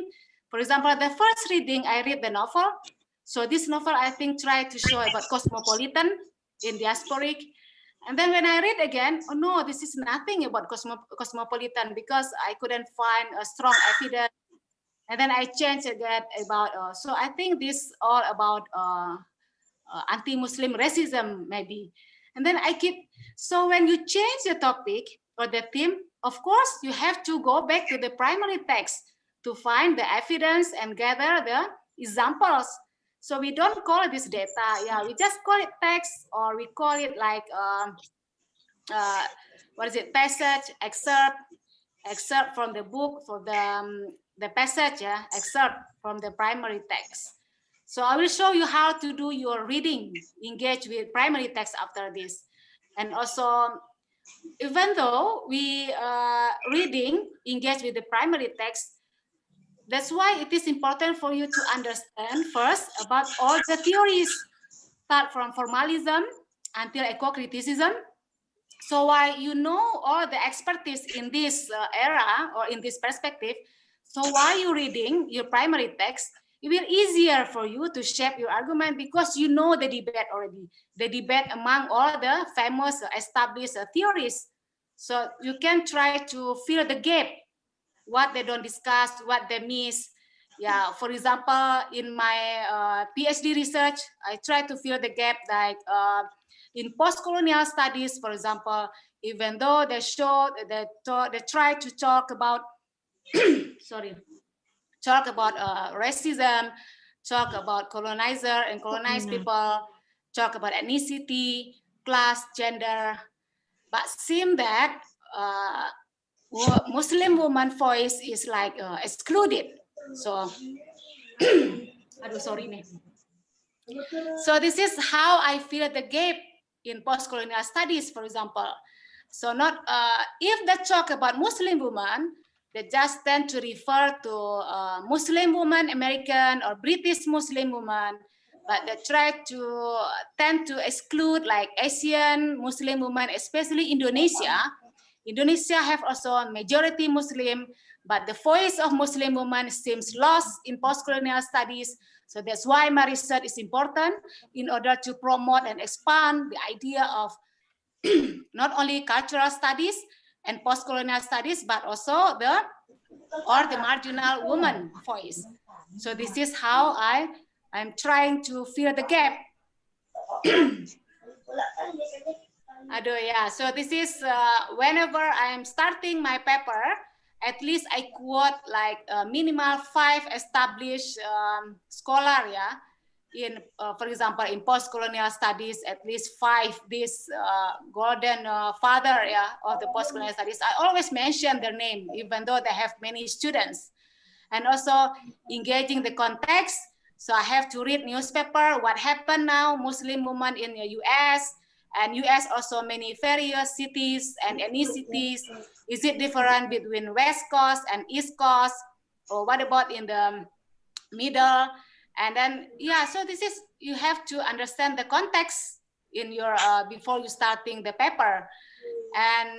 For example, the first reading I read the novel. So this novel I think tried to show about cosmopolitan in diasporic, And then when I read again, oh no, this is nothing about cosmopolitan because I couldn't find a strong evidence. And then I changed again about, so I think this all about anti-Muslim racism maybe. And then I keep, so when you change the topic or the theme, of course, you have to go back to the primary text to find the evidence and gather the examples. So we don't call this data, yeah, we just call it text, or we call it like, what is it, passage, excerpt from the book, for the passage, yeah, excerpt from the primary text. So I will show you how to do your reading, engage with primary text after this. And also, even though we reading, engage with the primary text, that's why it is important for you to understand first about all the theories, start from formalism until eco-criticism. So while you know all the expertise in this era or in this perspective, so while you're reading your primary text, it will be easier for you to shape your argument because you know the debate already, the debate among all the famous established theories. So you can try to fill the gap, what they don't discuss, what they miss. Yeah, for example, in my PhD research, I try to fill the gap like in post-colonial studies, for example, even though they show, they try to talk about, sorry, talk about racism, talk about colonizer and colonized people, talk about ethnicity, class, gender, but seem that Muslim woman voice is like excluded. So, aduh, sorry nih. So this is how I fill the gap in post-colonial studies, for example. So not if they talk about Muslim woman, they just tend to refer to Muslim woman, American or British Muslim woman, but they tend to exclude like Asian Muslim woman, especially Indonesia. Indonesia have also a majority Muslim, but the voice of Muslim women seems lost in post-colonial studies. So that's why my research is important in order to promote and expand the idea of not only cultural studies and post-colonial studies, but also the marginal woman voice. So this is how I'm trying to fill the gap. Aduh, yeah. So this is whenever I'm starting my paper, at least I quote like minimal 5 established scholar, yeah. In, for example, in post-colonial studies, at least 5 this golden father, yeah, of the post-colonial studies. I always mention their name, even though they have many students. And also engaging the context. So I have to read newspaper, what happened now, Muslim women in the US, and US also many various cities and ethnicities. Is it different between West Coast and East Coast? Or what about in the middle? And then, yeah, so this is, you have to understand the context in your, before you starting the paper. And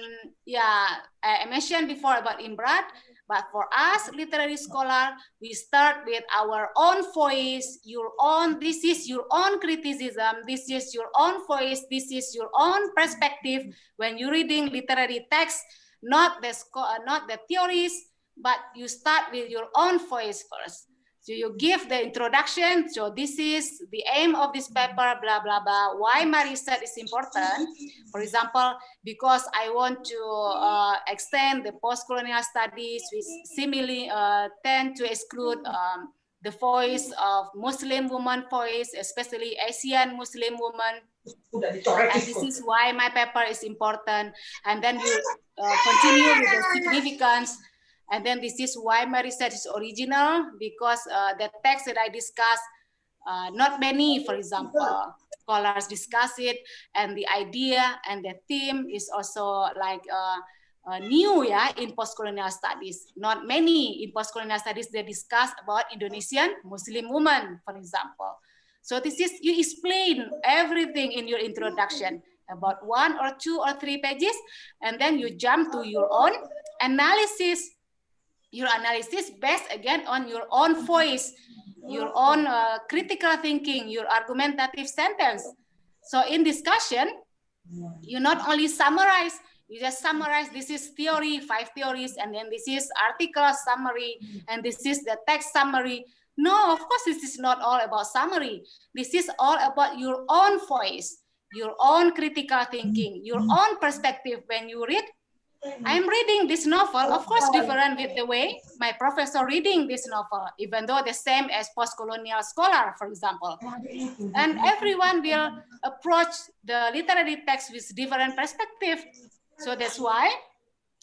yeah, I mentioned before about Imbrad, but for us, literary scholar, we start with our own voice, your own, this is your own criticism, this is your own voice, this is your own perspective when you're reading literary text, not the theories, but you start with your own voice first. So you give the introduction, so this is the aim of this paper, blah, blah, blah, why my research is important. For example, because I want to extend the post-colonial studies, which seemingly tend to exclude the voice of Muslim woman voice, especially Asian Muslim woman. And this is why my paper is important. And then you continue with the significance. And then this is why my research is original, because the text that I discuss, not many, for example, scholars discuss it, and the idea and the theme is also like new, yeah, in post-colonial studies. Not many in post-colonial studies they discuss about Indonesian Muslim women, for example. So this is, you explain everything in your introduction, about 1 or 2 or 3 pages, and then you jump to your own analysis. Your analysis based again on your own voice, your own critical thinking, your argumentative sentence. So in discussion, You not only summarize, you just summarize, this is theory, 5 theories, and then this is article summary, and this is the text summary. No, of course, this is not all about summary. This is all about your own voice, your own critical thinking, your own perspective when you read. I'm reading this novel, of course, different with the way my professor reading this novel, even though the same as post-colonial scholar, for example. And everyone will approach the literary text with different perspective. So that's why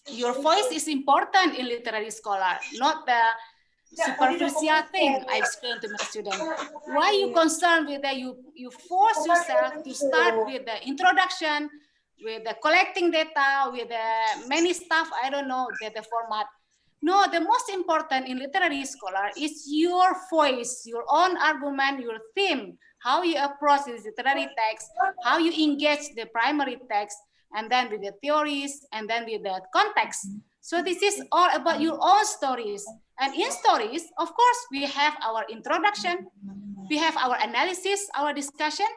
your voice is important in literary scholar, not the superficial thing I explain to my students. Why you concerned with that? You force yourself to start with the introduction, with the collecting data, with the many stuff, I don't know, the format. No, the most important in literary scholar is your voice, your own argument, your theme, how you approach this literary text, how you engage the primary text, and then with the theories, and then with the context. So this is all about your own stories. And in stories, of course, we have our introduction, we have our analysis, our discussion,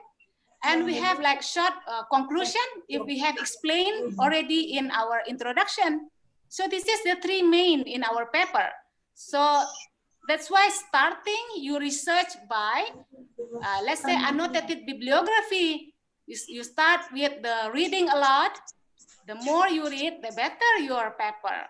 and we have like short conclusion if we have explained already in our introduction. So this is the 3 main in our paper. So that's why starting you research by, let's say, annotated bibliography. You start with the reading a lot. The more you read, the better your paper.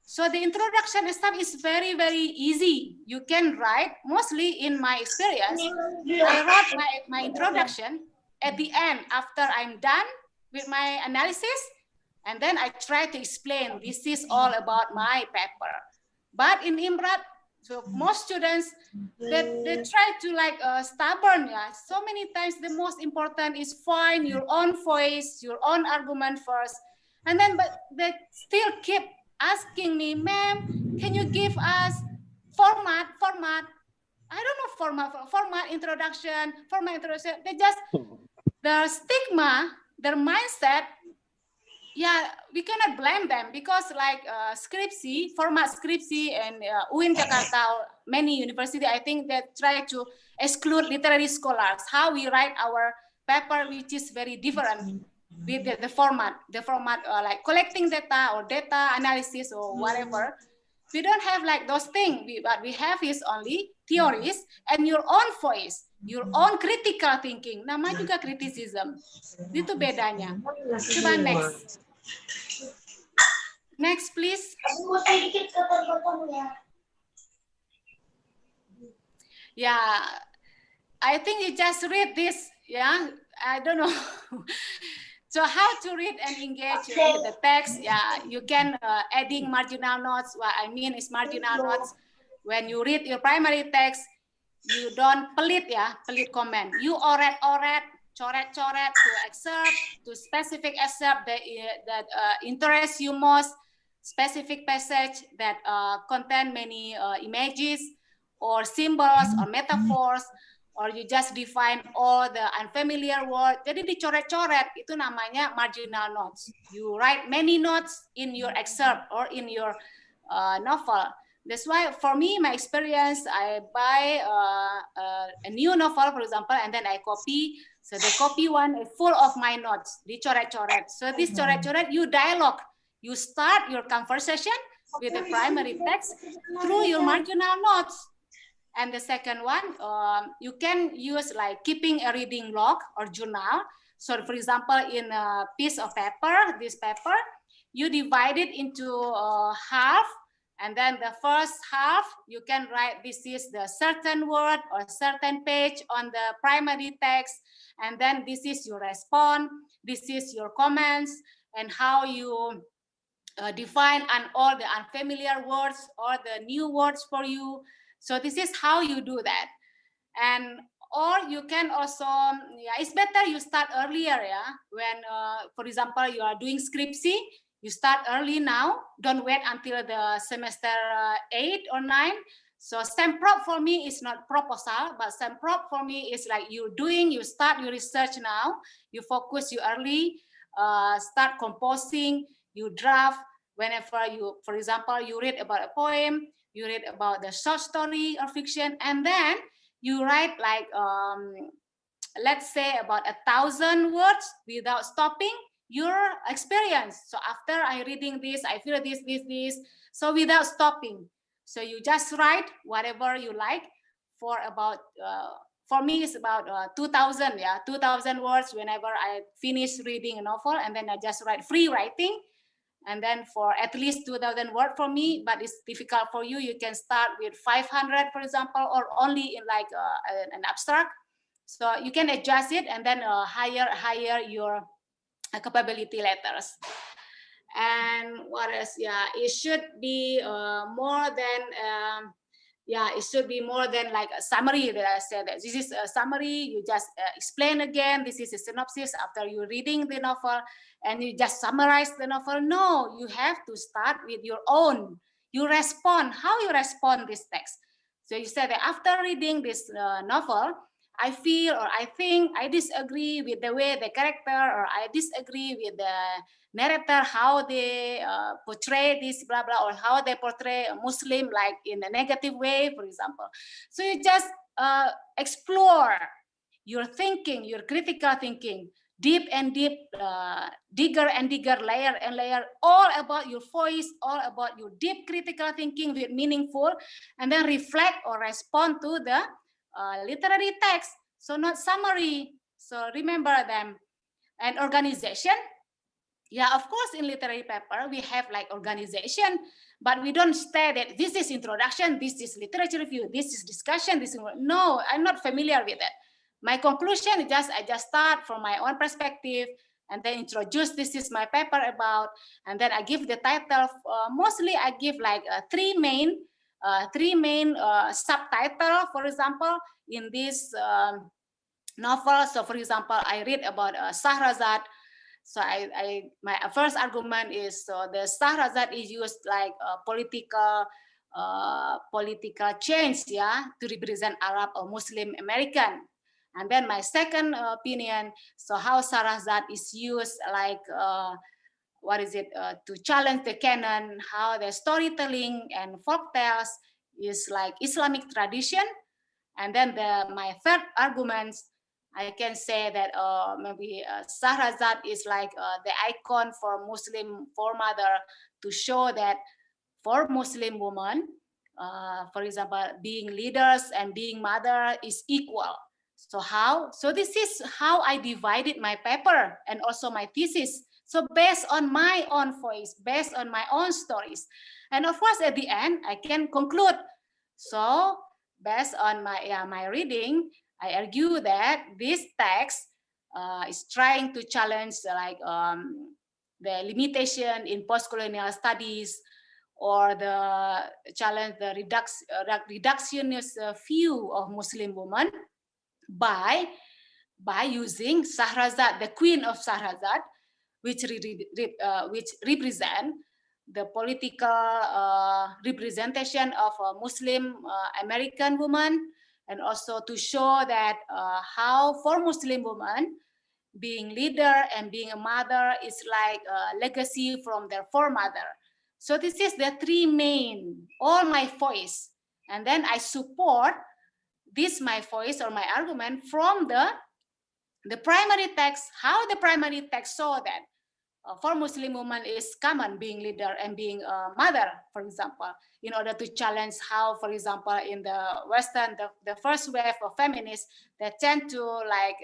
So the introduction stuff is very, very easy. You can write, mostly in my experience, I wrote my introduction at the end after I'm done with my analysis, and then I try to explain this is all about my paper. But in IMRAT, so most students, they try to like stubborn, yeah. So many times the most important is find your own voice, your own argument first, and then but they still keep asking me, ma'am, can you give us format? I don't know format introduction. They just the stigma, their mindset, yeah, we cannot blame them because like Skripsi, format Skripsi and UIN Jakarta, many universities, I think they try to exclude literary scholars, how we write our paper, which is very different with the format like collecting data or data analysis or whatever. We don't have like those things. What we have is only theories and your own voice, your own critical thinking. Nama juga criticism. Itu bedanya. Coba next. Next, please. Yeah, I think you just read this. Yeah, I don't know. So how to read and engage with the text? Yeah, you can adding marginal notes. What I mean is marginal notes. When you read your primary text, you don't pelit, ya, pelit comment. You oret-oret, coret-coret to excerpt, to specific excerpt that interests you most, specific passage that contain many images or symbols or metaphors, or you just define all the unfamiliar word. Jadi dicoret-coret, itu namanya marginal notes. You write many notes in your excerpt or in your novel. That's why for me, my experience, I buy a new novel, for example, and then I copy. So the copy one is full of my notes, dicoret-coret. So this coret-coret, you dialogue. You start your conversation with the primary text through your marginal notes. And the second one, you can use like keeping a reading log or journal. So for example, in a piece of paper, this paper, you divide it into half. And then the first half, you can write this is the certain word or certain page on the primary text. And then this is your response. This is your comments and how you define all the unfamiliar words or the new words for you. So this is how you do that. And or you can also, yeah, it's better you start earlier, yeah. When, for example, you are doing Skripsi, you start early now. Don't wait until the semester 8 or 9. So SEMPROP for me is not proposal, but SEMPROP for me is like you start your research now. You focus, you early, start composing, you draft whenever you, for example, you read about a poem, you read about the short story or fiction, and then you write like let's say about 1,000 words without stopping your experience. So after I reading this, I feel this. So without stopping. So you just write whatever you like for about, for me it's about 2,000, 2,000 words whenever I finish reading a novel, and then I just write free writing. And then for at least 2,000 words for me, but it's difficult for you. You can start with 500, for example, or only in like an abstract. So you can adjust it and then higher your capability letters. And what else? Yeah, it should be more than it should be more than like a summary that I said. That this is a summary. You just explain again. This is a synopsis after you reading the novel, and you just summarize the novel. No, you have to start with your own. You respond. How you respond this text? So you said that after reading this novel, I feel or I think I disagree with the way the character, or I disagree with the narrator, how they portray this blah blah, or how they portray a Muslim like in a negative way, for example. So you just explore your thinking, your critical thinking, deep and deep, digger and digger, layer and layer, all about your voice, all about your deep critical thinking with meaningful, and then reflect or respond to the literary text. So not summary. So remember them. And organization. Yeah, of course, in literary paper, we have like organization, but we don't say that this is introduction, this is literature review, this is discussion, this is, no, I'm not familiar with that. My conclusion is I just start from my own perspective and then introduce this is my paper about, and then I give the title. Mostly I give like three main subtitle, for example, in this novel. So for example, I read about Shahrazad. So my first argument is the Shahrazad is used like political change, to represent Arab or Muslim American. And then my second opinion, so how Shahrazad is used like to challenge the canon, how the storytelling and folk tales is like Islamic tradition. And then my third argument, I can say that maybe Shahrazad is like the icon for Muslim foremother, to show that for Muslim women, for example, being leaders and being mother is equal. So how? So this is how I divided my paper and also my thesis. So based on my own voice, based on my own stories. And of course, at the end, I can conclude. So based on my reading, I argue that this text is trying to challenge like the limitation in post-colonial studies, or the challenge the reductionist view of Muslim women by using Shahrazad, the Queen of Shahrazad, which represent the political representation of a Muslim American woman, and also to show that how for Muslim women, being leader and being a mother is like a legacy from their foremother. So this is the three main, all my voice. And then I support this, my voice or my argument, from the primary text, how the primary text saw that for Muslim women is common being leader and being a mother, for example, in order to challenge how, for example, in the Western, the first wave of feminists, they tend to like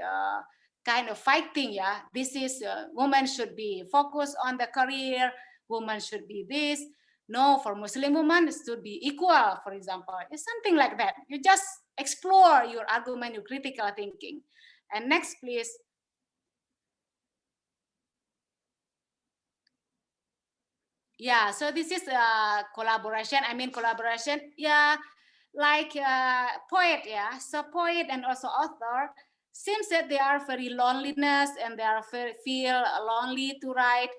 kind of fighting, this is women should be focused on the career, women should be this. No, for Muslim women, it should be equal, for example. It's something like that. You just explore your argument, your critical thinking. And next, please. Yeah, so this is collaboration. I mean collaboration. Yeah, like poet. Yeah, so poet and also author seems that they are very loneliness and they are feel lonely to write.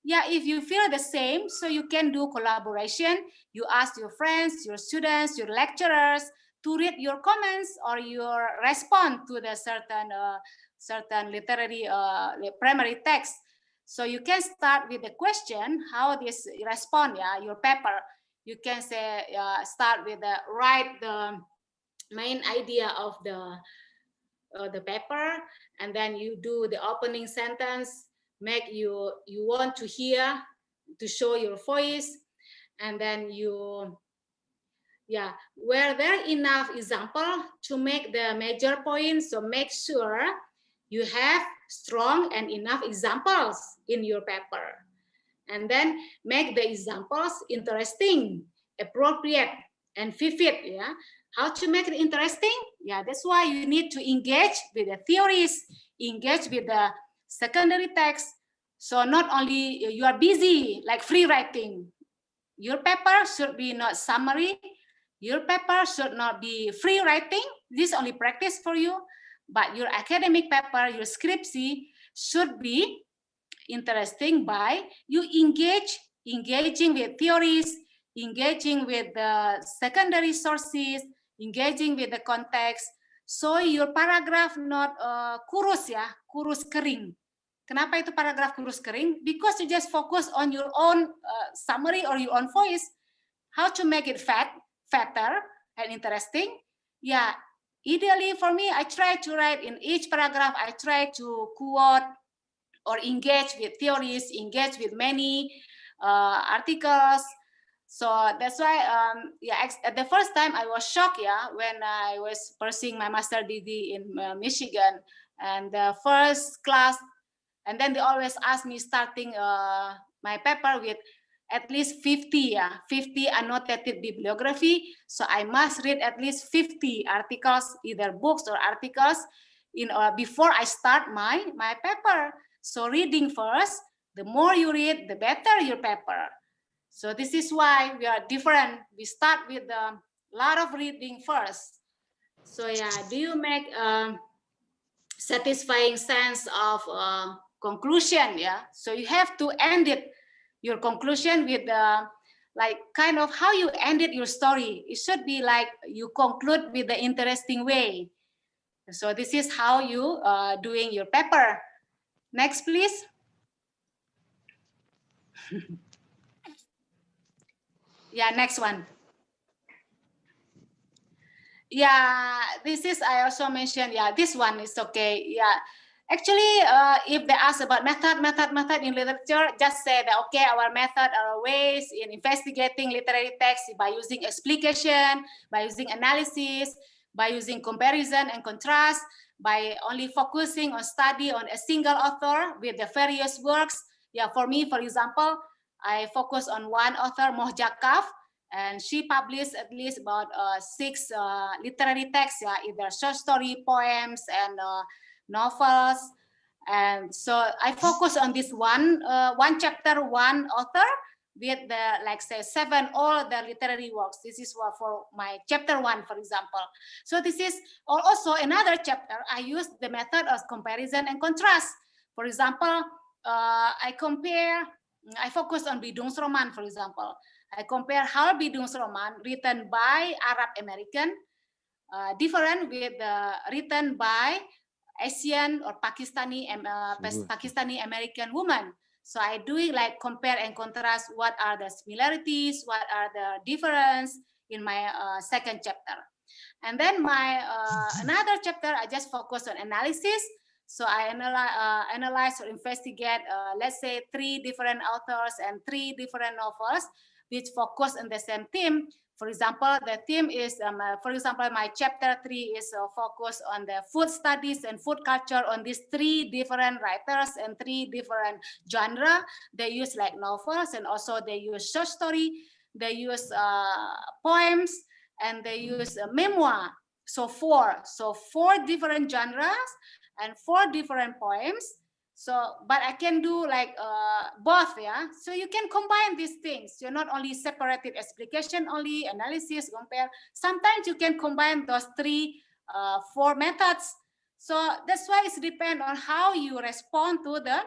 Yeah, if you feel the same, so you can do collaboration. You ask your friends, your students, your lecturers to read your comments or your response to the certain literary primary text. So you can start with the question, how this respond, your paper. You can say, start with write the main idea of the the paper, and then you do the opening sentence, make you want to hear, to show your voice, and then you, yeah, were there enough example to make the major points? So make sure you have strong and enough examples in your paper. And then make the examples interesting, appropriate, and vivid. Yeah, how to make it interesting? Yeah, that's why you need to engage with the theories, engage with the secondary text. So not only you are busy like free writing, your paper should be not summary, your paper should not be free writing. This is only practice for you, but your academic paper, your scriptsy should be interesting by you engaging with theories, engaging with the secondary sources, engaging with the context. So your paragraph not kurus ya, kurus kering. Kenapa itu paragraf kurus kering? Because you just focus on your own summary or your own voice. How to make it fatter and interesting? Yeah, ideally for me, I try to write in each paragraph, I try to quote or engage with theories, engage with many articles. So that's why, yeah, at the first time I was shocked, yeah, when I was pursuing my master degree in Michigan, and the first class, and then they always ask me starting my paper with at least 50 annotated bibliography. So I must read at least 50 articles, either books or articles, before I start my paper. So reading first, the more you read, the better your paper. So this is why we are different. We start with a lot of reading first. So yeah, do you make satisfying sense of conclusion? Yeah, so you have to end it, your conclusion, with like kind of how you ended your story. It should be like you conclude with the interesting way. So this is how you doing your paper. Next, please. Yeah, next one. Yeah, this is, I also mentioned, yeah, this one is okay. Yeah, actually, if they ask about method in literature, just say that, okay, our method, our ways in investigating literary text by using explication, by using analysis, by using comparison and contrast, by only focusing on study on a single author with the various works. Yeah, for me, for example, I focus on one author, Mohja Kaf, and she published at least about 6 literary texts, yeah, either short story, poems, and novels. And so I focus on this one chapter, one author, with the, like say, 7 all the literary works. This is what for my chapter 1, for example. So this is also another chapter. I use the method of comparison and contrast. For example, I focus on Bildungsroman, for example. I compare Hal Bildungsroman written by Arab American, different with written by Asian or Pakistani American woman. So I do it like compare and contrast what are the similarities, what are the difference in my second chapter. And then my another chapter, I just focus on analysis. So I analyze or investigate, let's say 3 different authors and 3 different novels, which focus on the same theme. For example, the theme is, for example, my chapter 3 is focused on the food studies and food culture on these 3 different writers and 3 different genre. They use like novels, and also they use short story, they use poems, and they use memoir. So 4 different genres and 4 different poems. So, but I can do like both, yeah. So you can combine these things. You're not only separated explication, only analysis, compare. Sometimes you can combine those 3, 4 methods. So that's why it depends on how you respond to the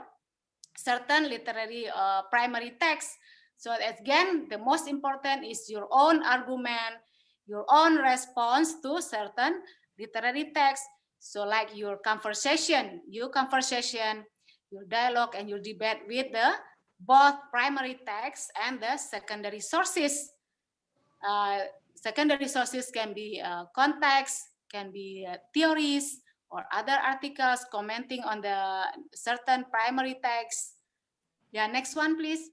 certain literary primary text. So again, the most important is your own argument, your own response to certain literary text. So like your conversation, your dialogue and your debate with the both primary text and the secondary sources. Secondary sources can be context, can be theories, or other articles, commenting on the certain primary text. Yeah, next one, please.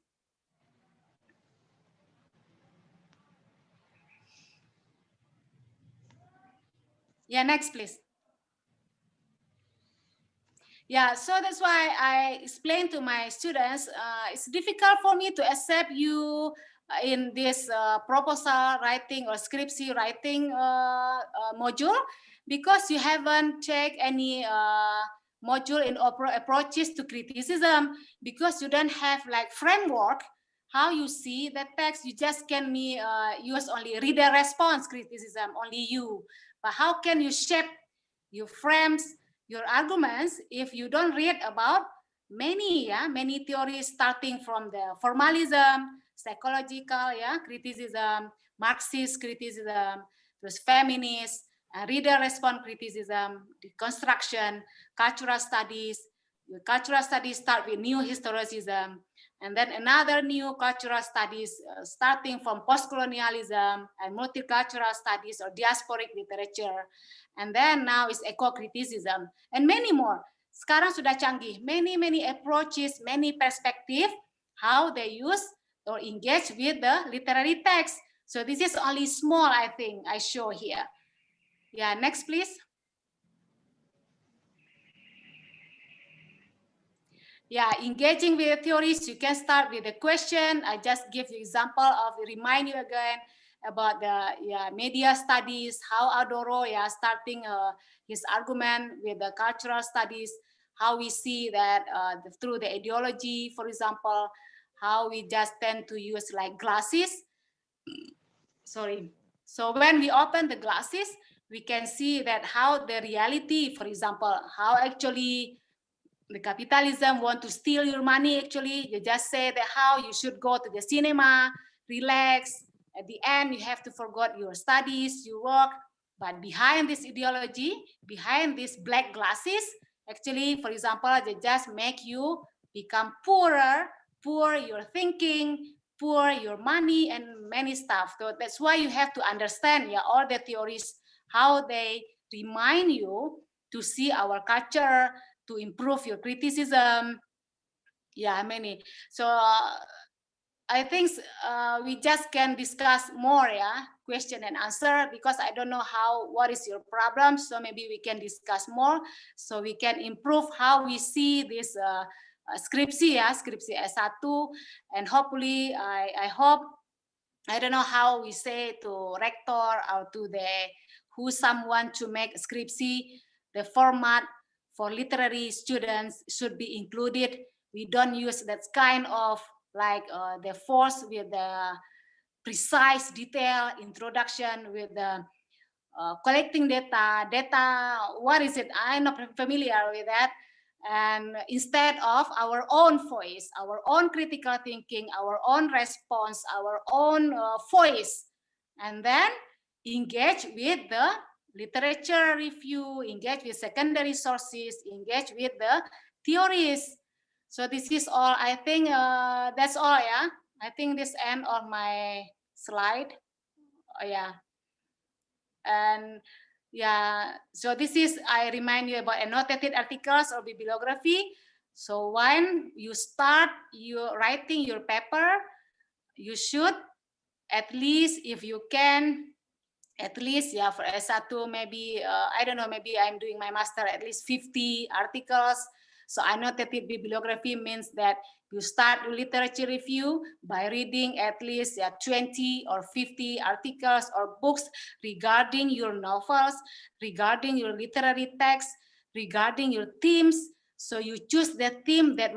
Yeah, next, please. Yeah, so that's why I explained to my students, it's difficult for me to accept you in this proposal writing or scriptsy writing module, because you haven't checked any module in approaches to criticism, because you don't have like framework how you see the text. You just can use only reader response criticism, only you. But how can you shape your frames, your arguments, if you don't read about many theories, starting from the formalism, psychological criticism, Marxist criticism, terus feminist, reader response criticism, deconstruction, cultural studies. Cultural studies start with new historicism, and then another new cultural studies starting from post-colonialism and multicultural studies or diasporic literature. And then now is eco-criticism and many more. Sekarang sudah canggih, many approaches, many perspective, how they use or engage with the literary text. So this is only small, I think, I show here. Yeah, next, please. Yeah, engaging with the theories, you can start with a question. I just give you example of, remind you again about the media studies, how Adorno starting his argument with the cultural studies, how we see that through the ideology, for example, how we just tend to use like glasses. Sorry. So when we open the glasses, we can see that how the reality, for example, how actually the capitalism want to steal your money. Actually, you just say that how you should go to the cinema, relax. At the end, you have to forget your studies, your work. But behind this ideology, behind these black glasses, actually, for example, they just make you become poorer, poor your thinking, poor your money, and many stuff. So that's why you have to understand all the theories, how they remind you to see our culture, to improve your criticism. Yeah, many. So I think we just can discuss more, question and answer, because I don't know what is your problem. So maybe we can discuss more, so we can improve how we see this skripsi, skripsi S1, and hopefully I hope, I don't know how we say to rector or to someone to make skripsi, the format for literary students should be included. We don't use that kind of like the force with the precise detail introduction with the collecting data. What is it? I'm not familiar with that. And instead of our own voice, our own critical thinking, our own response, our own voice, and then engage with the literature review, engage with secondary sources, engage with the theories. So this is all. I think that's all. I think this end of my slide. And so this is, I remind you about annotated articles or bibliography. So when you start writing your paper, you should at least, if you can, at least for S1, maybe, I don't know, maybe I'm doing my master, at least 50 articles. So annotated bibliography means that you start your literature review by reading at least 20 or 50 articles or books regarding your novels, regarding your literary text, regarding your themes. So you choose the theme that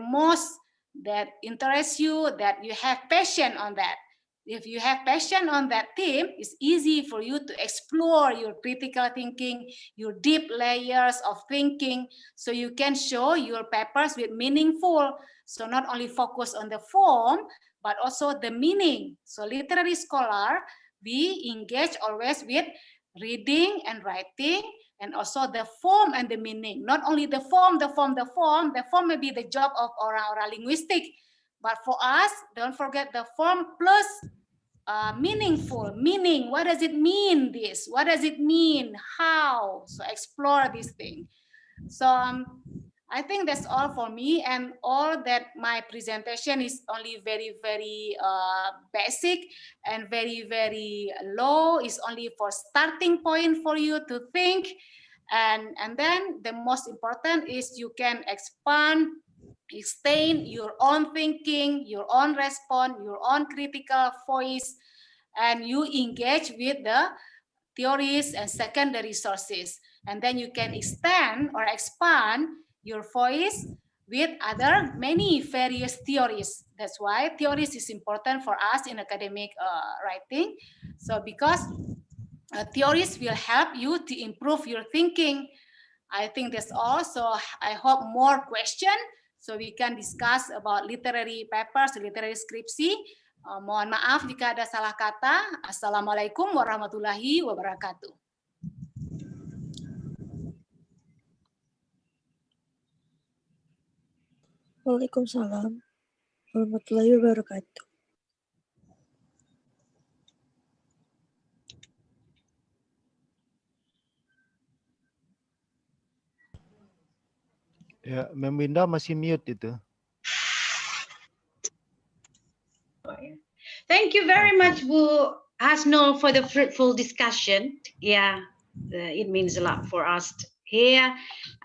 interests you, that you have passion on that. If you have passion on that theme, it's easy for you to explore your critical thinking, your deep layers of thinking, so you can show your papers with meaningful. So not only focus on the form, but also the meaning. So literary scholar, we engage always with reading and writing, and also the form and the meaning. Not only the form may be the job of oral linguistic, but for us, don't forget the form plus meaningful. Meaning, what does it mean this? What does it mean? How? So explore this thing. So I think that's all for me, and all that my presentation is only very, very basic and very, very low. Is only for starting point for you to think, and then the most important is you can expand, extend your own thinking, your own response, your own critical voice, and you engage with the theories and secondary sources. And then you can extend or expand your voice with other many various theories. That's why theories is important for us in academic writing. So because theories will help you to improve your thinking. I think that's all. So I hope more questions so we can discuss about literary papers, literary skripsi. Mohon maaf jika ada salah kata. Assalamualaikum warahmatullahi wabarakatuh. Waalaikumsalam warahmatullahi wabarakatuh. Ya, Mem Winda masih mute itu. Thank you very much, Bu Hasnul, for the fruitful discussion. Yeah, it means a lot for us here.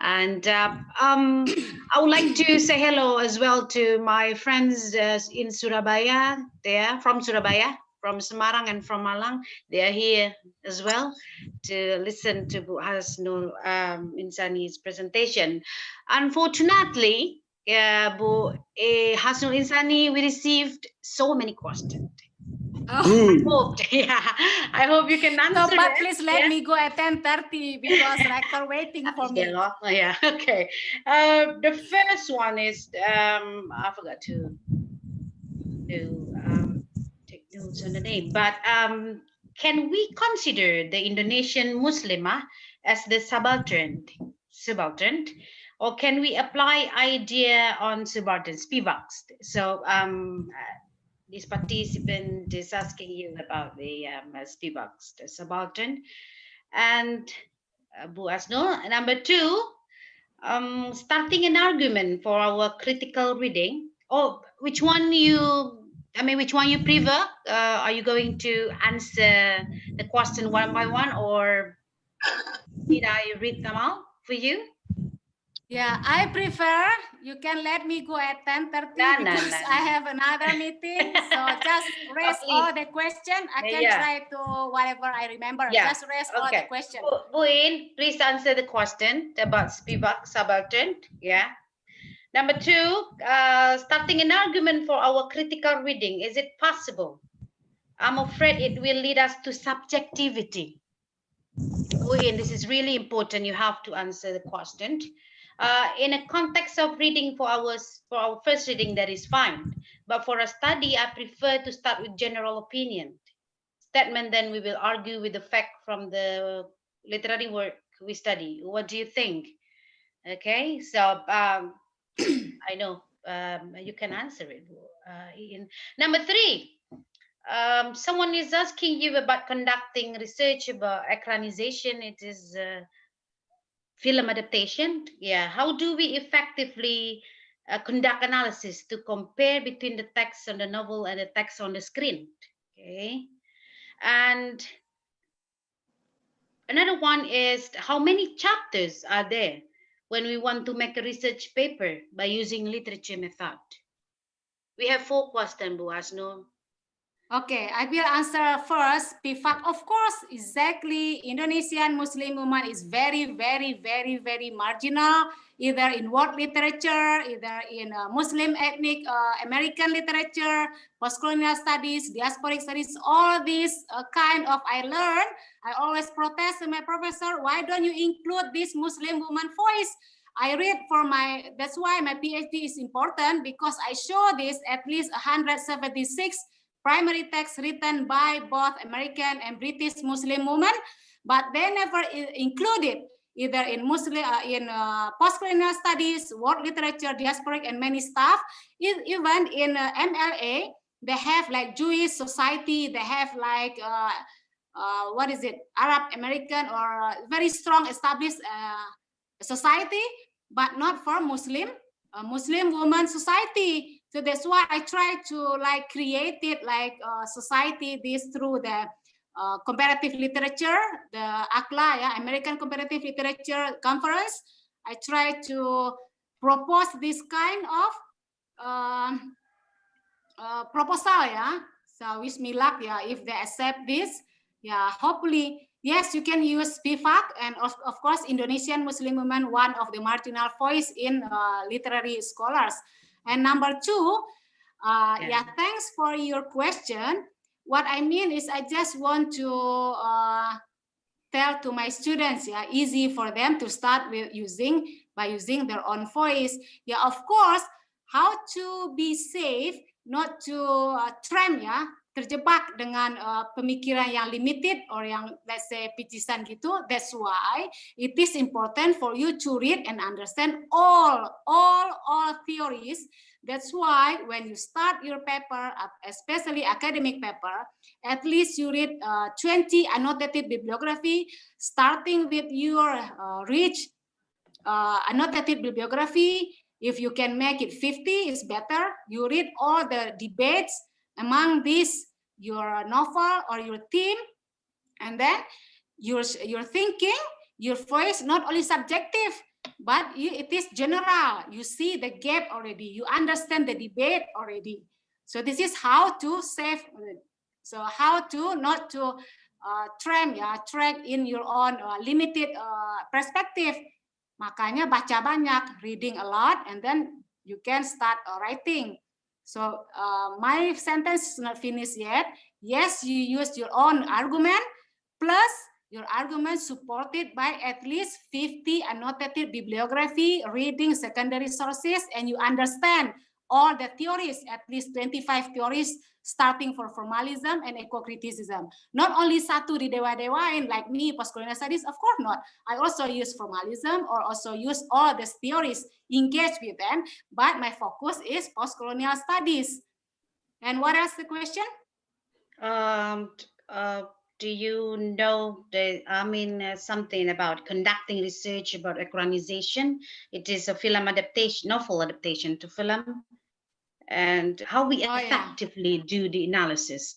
And I would like to say hello as well to my friends in Surabaya, from Surabaya, from Semarang and from Malang. They are here as well to listen to Bu Hasnul Insani's presentation. Unfortunately, Bu Hasnul Insani, we received so many questions. I hope you can answer. No, but please let me go at 10:30 because rector waiting for me. Yeah, okay. The first one is I forgot to take notes on the name, but can we consider the Indonesian Muslimah as the subaltern, or can we apply idea on subaltern, spivaks? So this participant is asking you about the spivaks, the subaltern. And Bu Hasnul, number 2, starting an argument for our critical reading. Oh, which one you prefer? Are you going to answer the question one by one, or did I read them all for you? Yeah, I prefer you can let me go at 10:30 because I have another meeting. So just raise all the question. I can try to whatever I remember. Yeah. Just raise all the question. Buin, please answer the question about spivak, subaltern. Yeah. Number 2, starting an argument for our critical reading. Is it possible? I'm afraid it will lead us to subjectivity. Buin, this is really important. You have to answer the question. In a context of reading for our first reading, that is fine. But for a study, I prefer to start with general opinion statement. Then we will argue with the fact from the literary work we study. What do you think? Okay, so I know you can answer it. Number 3, someone is asking you about conducting research about ecranization. It is film adaptation. Yeah, how do we effectively conduct analysis to compare between the text on the novel and the text on the screen? Okay, and another one is how many chapters are there when we want to make a research paper by using literature method? We have 4 questions, Bu Hasnul. Okay, I will answer first. Pivak, of course, exactly. Indonesian Muslim woman is very, very, very, very marginal, either in world literature, either in Muslim ethnic American literature, post-colonial studies, diasporic studies, all these kind of I learned. I always protest to my professor, why don't you include this Muslim woman voice? I read for that's why my PhD is important, because I show this at least 176 primary texts written by both American and British Muslim women, but they never included either in Muslim, post-colonial studies, world literature, diasporic, and many stuff. Even in MLA, they have like Jewish society, they have like Arab American or very strong established society, but not for Muslim woman society. So that's why I try to like create it like society this through the comparative literature, the ACLA, yeah, American Comparative Literature Conference. I try to propose this kind of proposal, yeah. So wish me luck, yeah, if they accept this, yeah, hopefully, yes, you can use PFAC, and of course, Indonesian Muslim women, one of the marginal voice in literary scholars. And number two, yeah, thanks for your question. What I mean is I just want to tell to my students, yeah, easy for them to start with by using their own voice. Yeah, of course, how to be safe, not to trap, ya, terjebak dengan pemikiran yang limited or yang let's say picisan gitu. That's why it is important for you to read and understand all theories. That's why when you start your paper, especially academic paper, at least you read 20 annotated bibliography, starting with your rich annotated bibliography. If you can make it 50, it's better. You read all the debates among this, your novel or your theme, and then your thinking, your voice, not only subjective, but it is general. You see the gap already. You understand the debate already. So this is how to save. So how to not to track in your own limited perspective. Makanya baca banyak, reading a lot, and then you can start writing. So my sentence is not finished yet. Yes, you use your own argument, plus your argument supported by at least 50 annotated bibliography, reading secondary sources, and you understand all the theories, at least 25 theories, starting for formalism and eco-criticism. Not only satu didewa-dewain like me, post-colonial studies, of course not. I also use formalism or also use all these theories, engage with them, but my focus is post-colonial studies. And what else the question? Do you know something about conducting research about Equranization? It is a film adaptation, novel adaptation to film, and how we effectively do the analysis.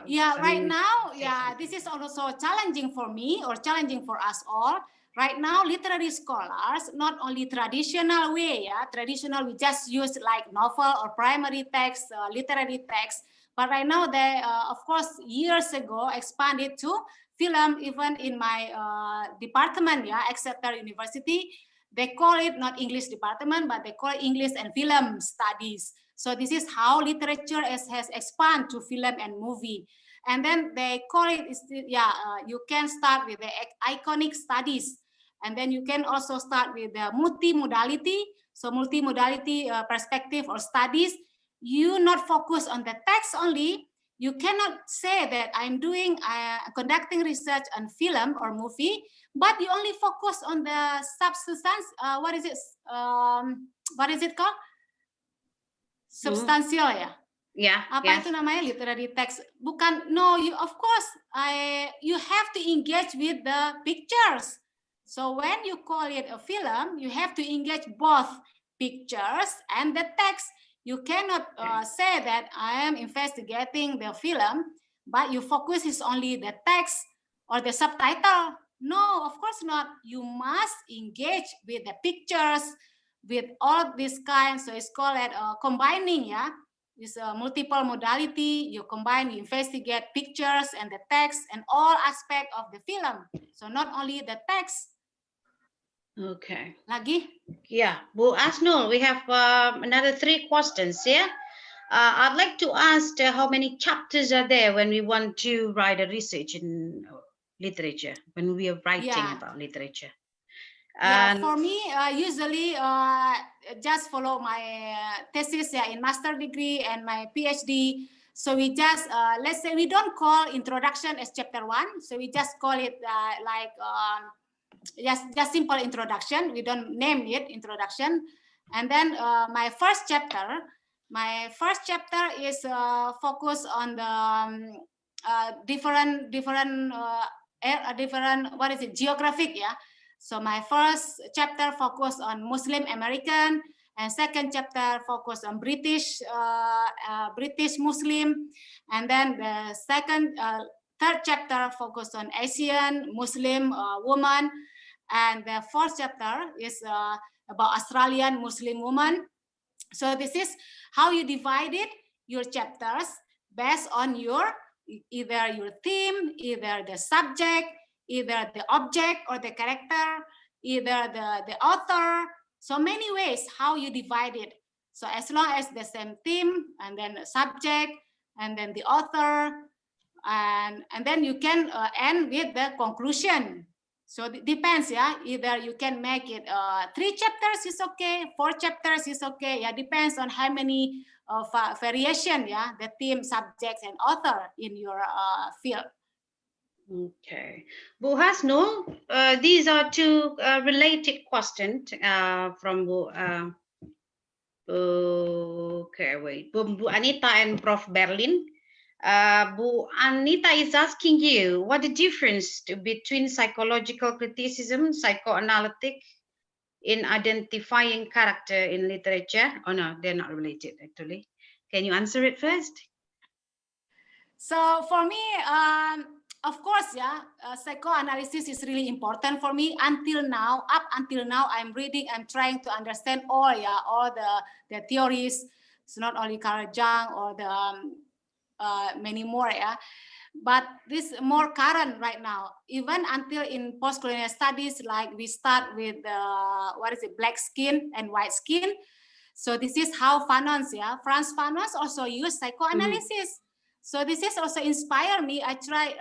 Yeah, right now, yeah, this is also challenging for me or challenging for us all. Right now, literary scholars, not only traditional way, traditional, we just use like novel or primary text, literary text, but right now they, of course, years ago expanded to film. Even in my department, Exeter University, they call it not English department, but they call it English and Film Studies. So this is how literature has expanded to film and movie. And then they call it, you can start with the iconic studies. And then you can also start with the multimodality. So multimodality perspective or studies. You not focus on the text only. You cannot say that I'm doing conducting research on film or movie, but you only focus on the substance. What is it called? Substansial, ya? Yeah. Apa itu namanya, literary text? Bukan. No, you of course you have to engage with the pictures. So when you call it a film, you have to engage both pictures and the text. You cannot say that I am investigating the film, but your focus is only the text or the subtitle. No, of course not. You must engage with the pictures, with all these kinds. So it's called combining, It's a multiple modality. You combine, you investigate pictures and the text and all aspects of the film. So not only the text. Okay. Lagi? Yeah, Bu Asnul, we have another 3 questions here. I'd like to ask how many chapters are there when we want to write a research in literature, when we are writing about literature? Yeah, for me, usually just follow my thesis in master degree and my PhD. So we just, let's say we don't call introduction as chapter 1. So we just call it just simple introduction. We don't name it introduction. And then my first chapter is focused on the different what is it, geographic, So my first chapter focused on Muslim American, and second chapter focused on British Muslim, and then the third chapter focused on Asian Muslim woman, and the fourth chapter is about Australian Muslim woman. So this is how you divided your chapters based on either your theme, either the subject, either the object or the character, either the author. So many ways how you divide it. So as long as the same theme, and then the subject, and then the author, and then you can end with the conclusion. So it depends, yeah. Either you can make it 3 chapters is okay, 4 chapters is okay. Yeah, depends on how many variation, yeah, the theme, subjects, and author in your field. Okay, Bu Hasnul, these are 2 related questions from Bu. Okay, wait, Bu Anita and Prof. Berlin. Bu Anita is asking you what the difference between psychological criticism, psychoanalytic in identifying character in literature. Oh no, they're not related actually. Can you answer it first? So for me, of course, yeah, psychoanalysis is really important for me. Until now, I'm reading, I'm trying to understand all the theories. It's not only Carl Jung or the many more, yeah. But this more current right now. Even until in post-colonial studies, like we start with black skin and white skin. So this is how Fanon's, yeah, Frantz Fanon's also use psychoanalysis. So this is also inspired me. I try,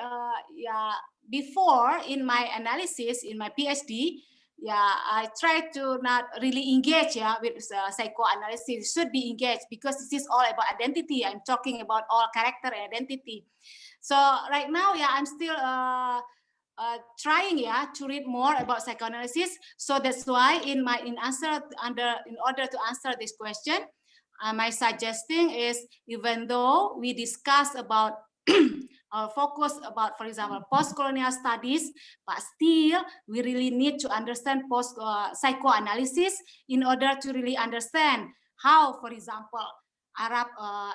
before in my analysis, in my PhD, I try to not really engage, with psychoanalysis. It should be engaged because this is all about identity. I'm talking about all character and identity. So right now, I'm still trying, to read more about psychoanalysis. So that's why in order to answer this question, my suggesting is, even though we discuss about focus about, for example, post-colonial studies, but still we really need to understand psychoanalysis in order to really understand how, for example, Arab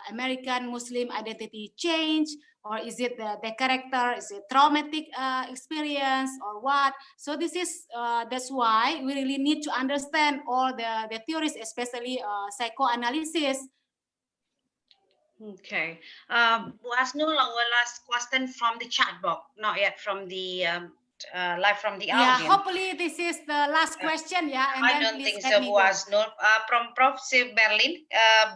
American Muslim identity change, or is it the character, is it traumatic experience or what? So this is that's why we really need to understand all the theories, especially psychoanalysis. Okay, Bu Hasnul, our last question from the chat box, not yet from the live from the audience. Yeah, hopefully this is the last question. Yeah, and I don't think so, Bu Hasnul. From Prof. Berlin,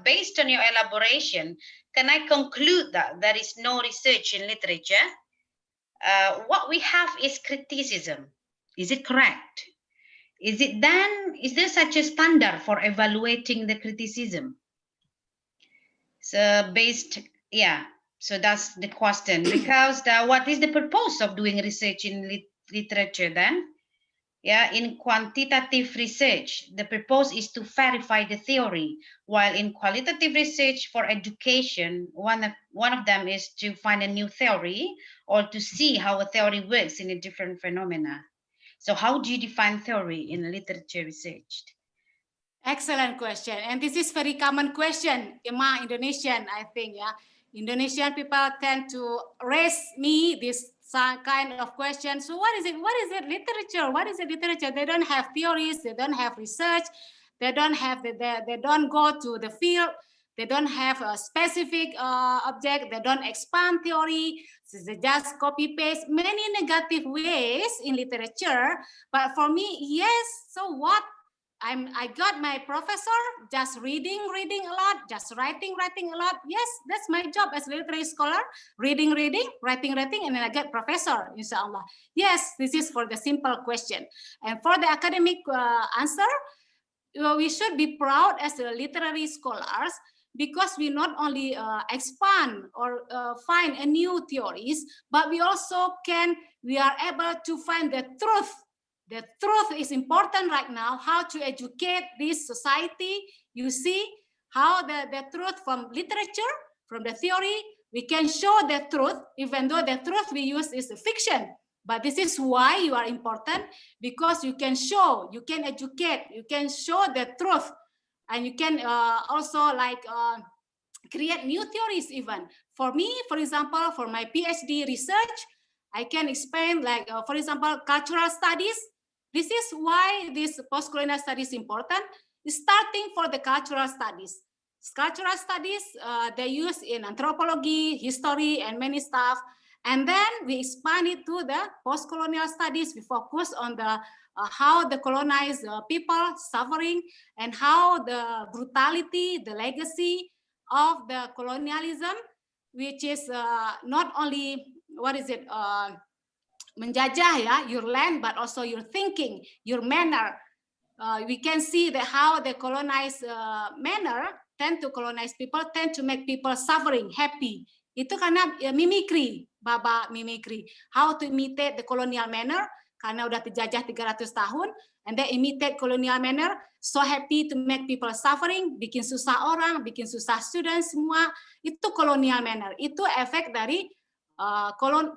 based on your elaboration, can I conclude that there is no research in literature? What we have is criticism. Is it correct? Is there such a standard for evaluating the criticism? So so that's the question. Because what is the purpose of doing research in literature then? In quantitative research, the purpose is to verify the theory, while in qualitative research for education, one of them is to find a new theory or to see how a theory works in a different phenomena. So how do you define theory in literature research? Excellent question, and this is very common question among Indonesian, I think. Indonesian people tend to raise me this kind of question. So what is it? What is it? Literature? What is it? Literature? They don't have theories. They don't have research. They don't have they don't go to the field. They don't have a specific object. They don't expand theory. So they just copy paste. Many negative ways in literature. But for me, yes. So what? I got my professor just reading a lot, just writing a lot. Yes, that's my job as a literary scholar. Reading, writing, and then I get professor, inshallah. Yes, this is for the simple question. And for the academic answer, we should be proud as a literary scholars, because we not only expand or find a new theories, but we also we are able to find the truth. The truth is important right now, how to educate this society. You see how the truth from literature, from the theory, we can show the truth, even though the truth we use is a fiction. But this is why you are important, because you can show, you can educate, you can show the truth, and you can also like create new theories even. For me, for example, for my PhD research, I can explain like, for example, cultural studies. This is why this post-colonial studies is important, starting for the cultural studies. Cultural studies, they use in anthropology, history, and many stuff. And then we expand it to the post-colonial studies. We focus on the how the colonized people suffering and how the brutality, the legacy of the colonialism, which is not only, menjajah ya, your land, but also your thinking, your manner. We can see that how the colonized manner tend to colonize people, tend to make people suffering, happy. Itu karena mimicry, baba mimicry. How to imitate the colonial manner, karena udah dijajah 300 tahun, and they imitate colonial manner, so happy to make people suffering, bikin susah orang, bikin susah student semua, itu colonial manner. Itu efek dari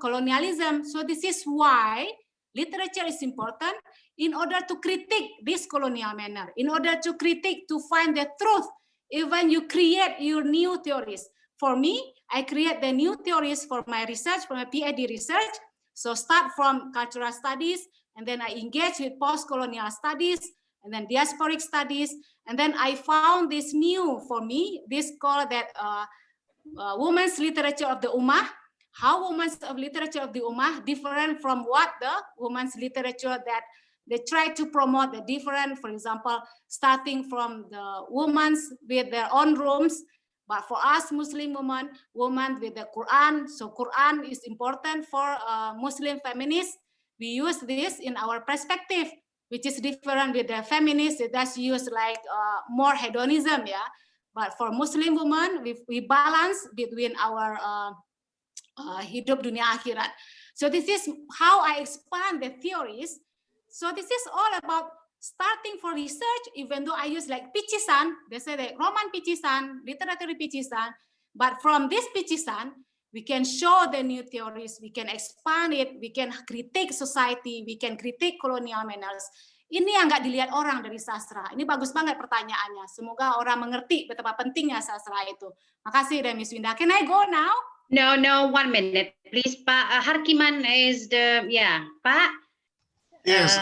colonialism. So this is why literature is important in order to critique this colonial manner, in order to critique, to find the truth, even you create your new theories. For me, I create the new theories for my research, for my PhD research. So start from cultural studies, and then I engage with post-colonial studies, and then diasporic studies, and then I found this new, for me, this called that women's literature of the Ummah. How women's of literature of the Ummah different from what the women's literature that they try to promote the different, for example, starting from the women's with their own rooms. But for us Muslim women with the Quran, so Quran is important for Muslim feminists. We use this in our perspective, which is different with the feminists. That's use like more hedonism, yeah. But for Muslim women, we balance between our hidup dunia akhirat. So this is how I expand the theories. So this is all about starting for research, even though I use like picisan, they say that Roman picisan, literary picisan, but from this picisan, we can show the new theories, we can expand it, we can critique society, we can critique colonial manners. Ini yang nggak dilihat orang dari sastra. Ini bagus banget pertanyaannya. Semoga orang mengerti betapa pentingnya sastra itu. Makasih, Miss Winda. Can I go now? No, 1 minute, please. Pak Harkiman is the, Pak. Yes,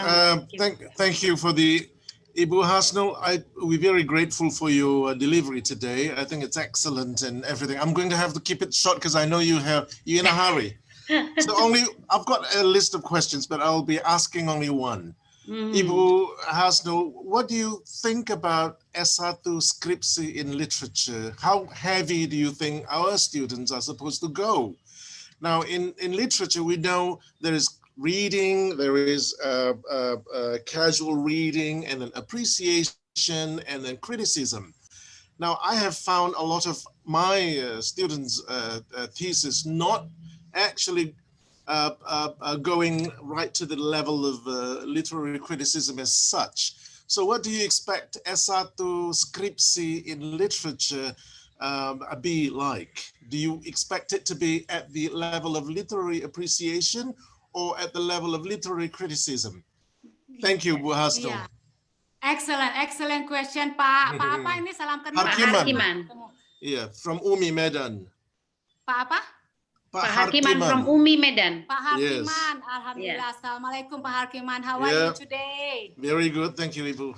thank you for the Ibu Hasnul. We're very grateful for your delivery today. I think it's excellent and everything. I'm going to have to keep it short because I know you're in a hurry. So I've got a list of questions, but I'll be asking only one. Ibu Hasnul, what do you think about S1 skripsi in literature? How heavy do you think our students are supposed to go? Now, in literature, we know there is reading, there is casual reading, and then appreciation, and then criticism. Now, I have found a lot of my students' thesis not actually going right to the level of literary criticism as such. So what do you expect S1 skripsi in literature be like? Do you expect it to be at the level of literary appreciation or at the level of literary criticism? Thank you, Bu Hasnul. Yeah. Excellent question, Pak. Pak apa ini? Salam kenal. Harkiman. Yeah, from Umi Medan. Pak apa? Pak Harkiman from Umi Medan. Pak Harkiman, Yes. Alhamdulillah. Assalamualaikum, Pak Harkiman. How are you today? Very good, thank you, Ibu.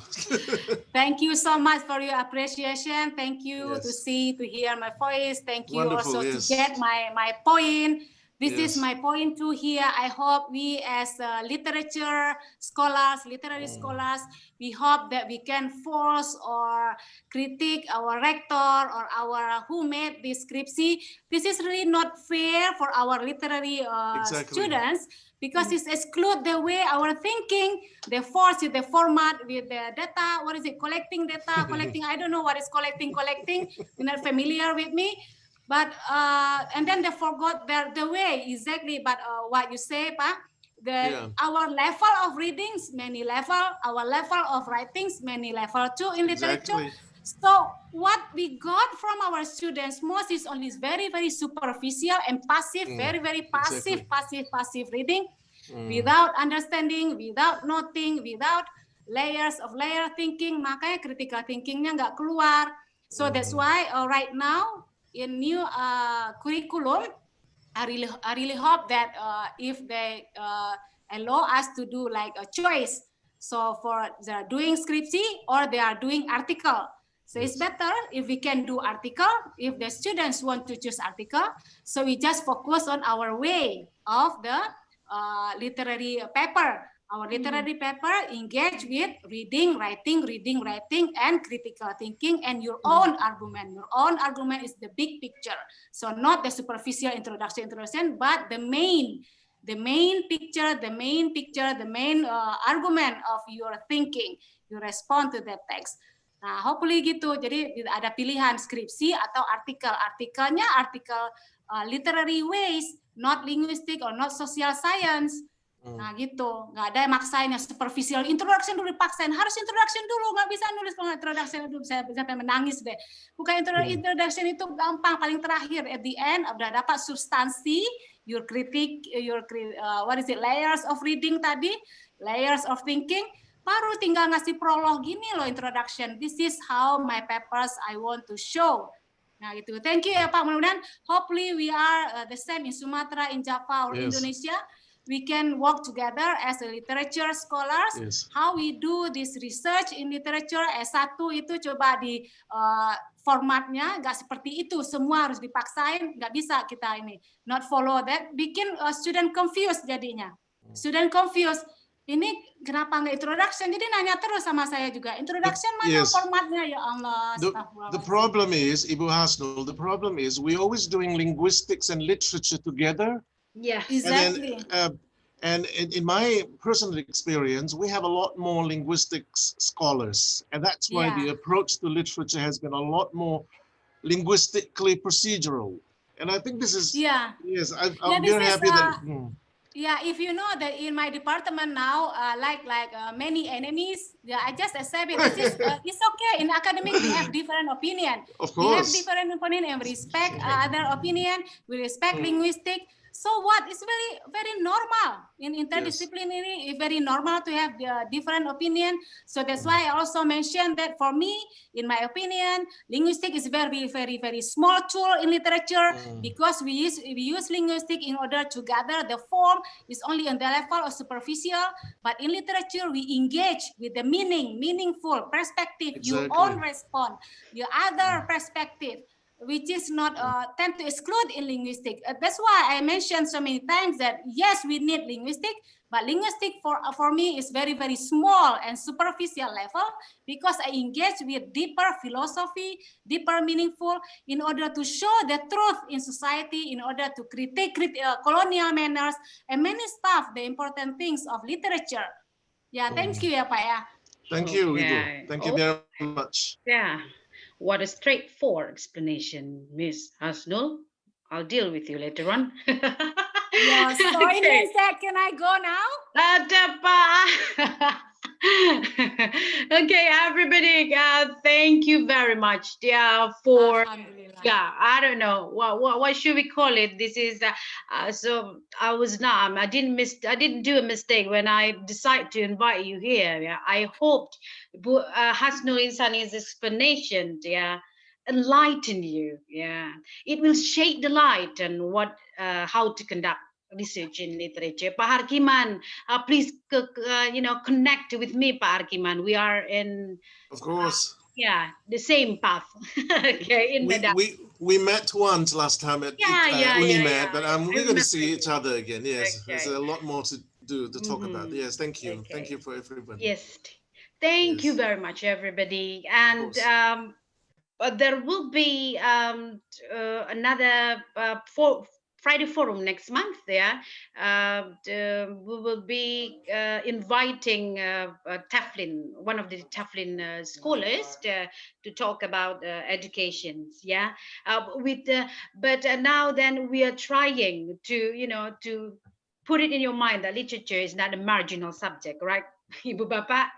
Thank you so much for your appreciation. Thank you Yes. to hear my voice. Thank you Wonderful, also yes. to get my point. This Yes. is my point too here. I hope we as literature scholars, literary scholars, we hope that we can force or critique our rector or our who made this skripsi. This is really not fair for our literary Exactly. students, because it exclude the way our thinking, they force with the format, with the data, collecting data, collecting, I don't know what is collecting, you're not familiar with me. But, and then they forgot the way, exactly, but what you say, Pa, our level of readings, many level, our level of writings, many level too in literature. Exactly. So what we got from our students most is only very, very superficial and passive, very, very passive, passive reading. Without understanding, without noting, without layers of layer thinking, makanya critical thinkingnya nggak keluar. So that's why right now in new curriculum, I really hope that if they allow us to do like a choice, so for they are doing skripsi or they are doing article. So it's better if we can do article, if the students want to choose article, so we just focus on our way of the literary paper. Our literary paper engage with reading, writing, and critical thinking, and your own argument. Your own argument is the big picture. So not the superficial introduction, but the main picture, the main argument of your thinking. You respond to that text. Nah, hopefully gitu. Jadi ada pilihan skripsi atau artikel. Artikelnya artikel literary ways, not linguistic or not social science. Nah gitu, nggak ada yang maksain yang superficial. Introduction dulu dipaksain, harus introduction dulu, nggak bisa nulis kalau introduction dulu, saya sampai menangis deh. Bukan introduction itu gampang, paling terakhir, at the end udah dapat substansi, your critique, layers of reading tadi, layers of thinking, baru tinggal ngasih prolog gini loh introduction. This is how my papers I want to show. Nah gitu, thank you ya Pak, mudah-mudahan hopefully we are the same in Sumatera, in Java, or Indonesia. We can work together as a literature scholars. How we do this research in literature, S1 itu coba di formatnya nggak seperti itu, semua harus dipaksain, nggak bisa kita ini not follow that, bikin student confused jadinya. Student confused, ini kenapa nggak introduction, jadi nanya terus sama saya juga, introduction mana formatnya, ya Allah. The problem is, Ibu Hasnul, the problem is we always doing linguistics and literature together. Yeah, exactly. And in my personal experience, we have a lot more linguistics scholars, and that's why the approach to literature has been a lot more linguistically procedural. And I think this is I'm very happy that. Yeah, if you know that in my department now, like many enemies, I just accept it. This is, it's okay. In academic, we have different opinion. Of course. We have different opinion and we respect other opinion. We respect linguistic. So what? It's very normal in interdisciplinary. It's very normal to have different opinion. So that's why I also mentioned that for me, in my opinion, linguistic is very small tool in literature because we use linguistic in order to gather the form. Is only on the level of superficial, but in literature we engage with the meaningful perspective. You own respond, your other perspective, which is not tend to exclude in linguistic. That's why I mentioned so many times that yes, we need linguistic, but linguistic for me is very small and superficial level because I engage with deeper philosophy, deeper meaningful in order to show the truth in society, in order to critique colonial manners and many stuff, the important things of literature. Yeah, thank you ya Pak ya. Thank you, Ibu. Thank you very much. Yeah. What a straightforward explanation, Miss Hasnul. I'll deal with you later on. Yeah, so it means that can I go now? Okay, everybody, thank you very much for I don't know what should we call it. This is so I didn't do a mistake when I decided to invite you here. I hoped Hasnul Insani's explanation enlighten you. It will shed the light on what how to conduct research in literature. Pak Harkiman, please connect with me, Pak Harkiman. We are in, of course, the same path. Okay, in Medan. We met once last time at Unimed, but we're going to see each other again. Yes, there's a lot more to talk about. Yes, thank you. Thank you for everybody. Yes, thank you very much, everybody. And there will be another Friday Forum next month. We will be inviting Taflin, one of the Taflin scholars, to talk about education. But now then we are trying to put it in your mind that literature is not a marginal subject, right, Ibu Bapak?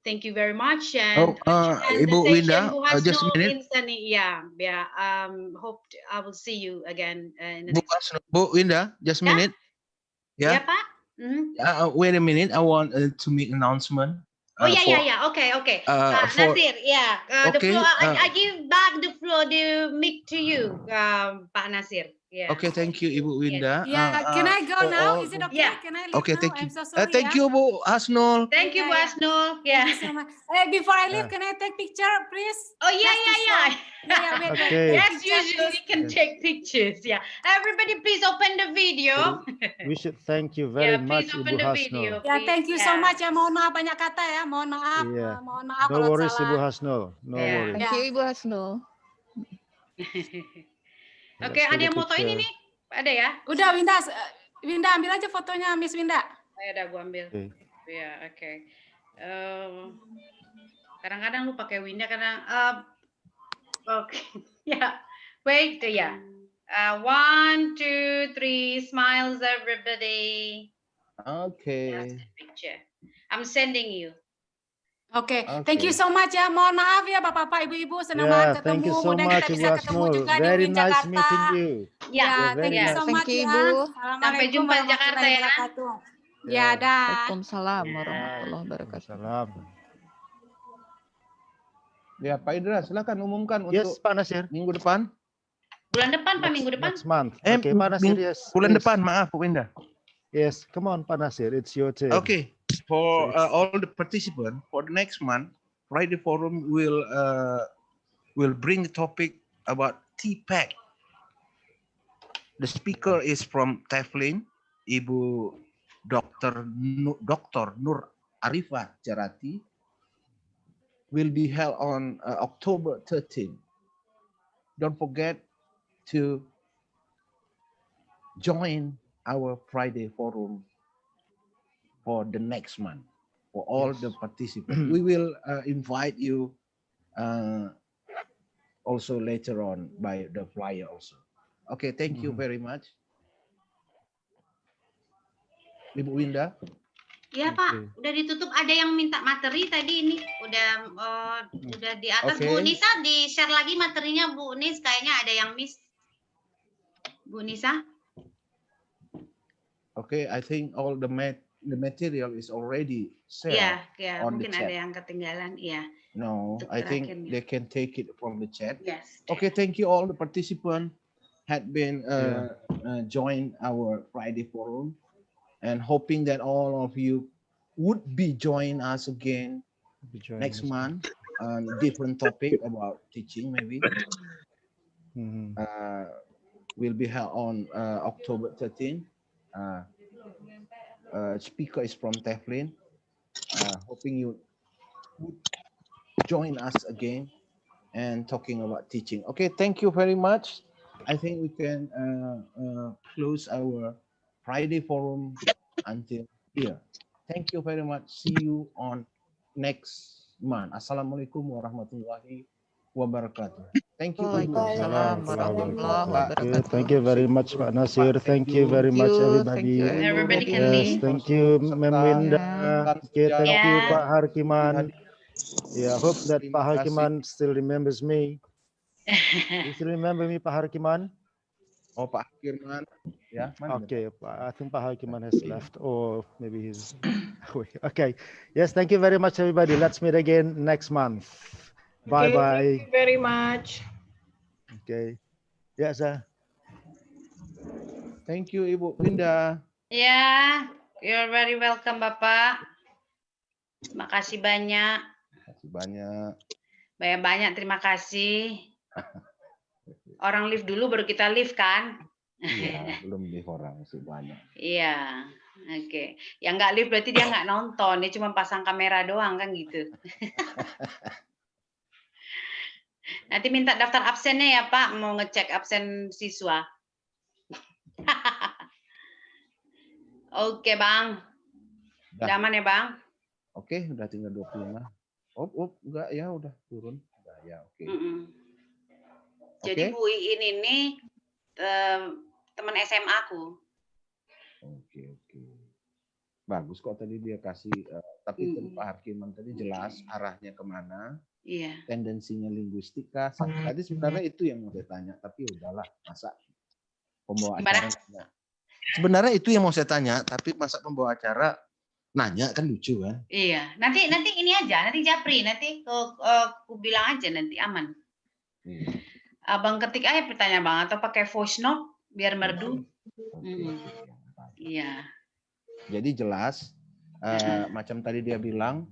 Thank you very much. And, Ibu Winda, just a minute. Hope I will see you again. In the Bu Winda, just a minute. Ya, Pak. Wait a minute, I want to make announcement. Oh yeah. Okay. Nasir, yeah. The Okay, floor. I give back the mic to you, Pak Nasir. Yeah. Okay, thank you, Ibu Winda. Yeah, can I go for now? all Is it the- okay? Yeah. Can I leave Okay, now? thank you. I'm so sorry. Thank you, Bu Hasnul. Thank you, Yeah, Bu yeah. Hasnul. Thank Yeah. you so much. Before I leave, can I take picture, please? Oh yeah. Yeah, wait. Okay. As usual, we can take pictures. Yeah. Everybody, please open the video. We should thank you very Yeah, please much, open Ibu the Hasnul. video. Ya, please. thank you so Yeah. much ya. Mohon maaf banyak kata ya. Mohon maaf. Yeah. Mohon maaf No kalau worries, salah. Ibu Hasnul. No Yeah. worries. Thank you, Ibu Hasnul. Oke, ada yang moto ini nih? Ada ya? Udah, Winda ambil aja fotonya, Miss Winda. Ayo udah gua ambil. Okay. Ya, oke. Kadang-kadang lu pakai Winda, kadang oke. Ya. Wait, ya. 1, 2, 3, smiles everybody. Okay. Picture. I'm sending you. Oke, thank you so much ya. Mohon maaf ya Bapak-bapak, Ibu-ibu, senang banget ketemu. Thank you so Mudah much, kita Ibu bisa ketemu Hasnul. juga di Very UIN nice Jakarta. meeting you. Ya, Thank you so Thank much you, ya. Ibu. Sampai jumpa di Jakarta warahmatullahi ya. wabarakatuh. Ya, dah. Waalaikumsalam warahmatullahi wabarakatuh. Salam. Ya, Pak Idra, silakan umumkan Yes, untuk Pak Nasir. minggu depan. Bulan depan, Pak, minggu depan. Next month. Okay, Pak Nasir, yes. Bulan please. depan, maaf, Bu Winda. Yes, come on, Pak Nasir. It's your turn. Okay, for all the participants for the next month, Friday Forum will bring the topic about TPAC. The speaker is from Teflin, Ibu Dr. Nur Arifah Jarati. Will be held on October 13. Don't forget to join our Friday Forum for the next month. For all the participants, we will invite you also later on by the flyer also. Okay, thank you very much. Ibu Winda. Iya Pak, udah ditutup. Ada yang minta materi tadi ini, udah di atas. Okay. Bu Nisa di share lagi materinya Bu Nis, kayaknya ada yang miss. Bu Nisa. Okay, I think all the material is already shared Iya, on the mungkin chat. ada yang ketinggalan. Iya. No, Untuk I think terakhirnya. they can take it from the chat. Yes. Okay, thank you all the participants had been joined our Friday Forum, and hoping that all of you would be join us again next month on different topic about teaching maybe. Will be held on October 13. Speaker is from Teflin. Hoping you would join us again and talking about teaching. Okay, thank you very much. I think we can close our Friday Forum until here. Thank you very much. See you on next month. Assalamualaikum warahmatullahi wabarakatuh. Thank you. Waalaikumsalam warahmatullahi wabarakatuh. Thank you very much, Pak Nasir. Thank you very much, everybody. Everybody can Yes, leave. thank you, Mem Winda. Okay, thank you, Yeah. Pak Harkiman. Yeah, I hope that Pak Harkiman still remembers me. You still remember me, Pak Harkiman? Oh, Pak Harkiman. Yeah. Okay, I think Pak Harkiman has left, or maybe he's away. Okay. Yes, thank you very much, everybody. Let's meet again next month. Bye bye. Thank you very much. Okay. Ya, Sa. Thank you, Ibu Winda. Ya, you're very welcome Bapak. Makasih banyak. Banyak. Banyak terima kasih. Orang live dulu baru kita live kan? Iya, belum di orang sih banyak. Iya, oke. Yang nggak live berarti dia nggak nonton, dia cuma pasang kamera doang kan gitu. Nanti minta daftar absennya ya Pak, mau ngecek absen siswa. Oke Bang, udah aman ya Bang? Oke, udah tinggal 25. Enggak ya, udah turun. Udah ya, oke. Jadi Bu Iin ini teman SMA aku. Oke. Bagus kok tadi dia kasih, tapi Pak Harkiman tadi jelas arahnya kemana. Iya. Tendensinya linguistika. Tadi sebenarnya itu yang mau saya tanya, tapi udahlah, masa pembawa acara. sebenarnya itu yang mau saya tanya, tapi masa pembawa acara nanya kan lucu kan? Iya, nanti ini aja, nanti Japri, nanti aku bilang aja nanti aman. Abang ketik aja pertanyaan bang, atau pakai voice note biar merdu. Iya. Jadi jelas, macam tadi dia bilang,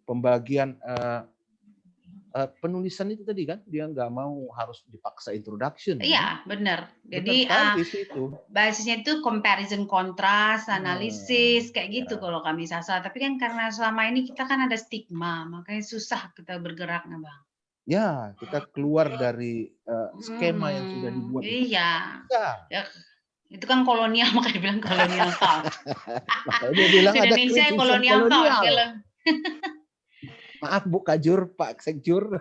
pembagian penulisan itu tadi kan, dia nggak mau harus dipaksa introduction. Iya, benar. Jadi basisnya itu comparison kontras, analisis, kayak gitu kalau kami Sasa. Tapi kan karena selama ini kita kan ada stigma, makanya susah kita bergeraknya bang. Ya, kita keluar dari skema yang sudah dibuat. Iya. Ya, itu kan kolonial, makanya bilang kolonial talk. Dia bilang ada Indonesia kolonial talk. Maaf Bu Kajur, Pak Sekjur.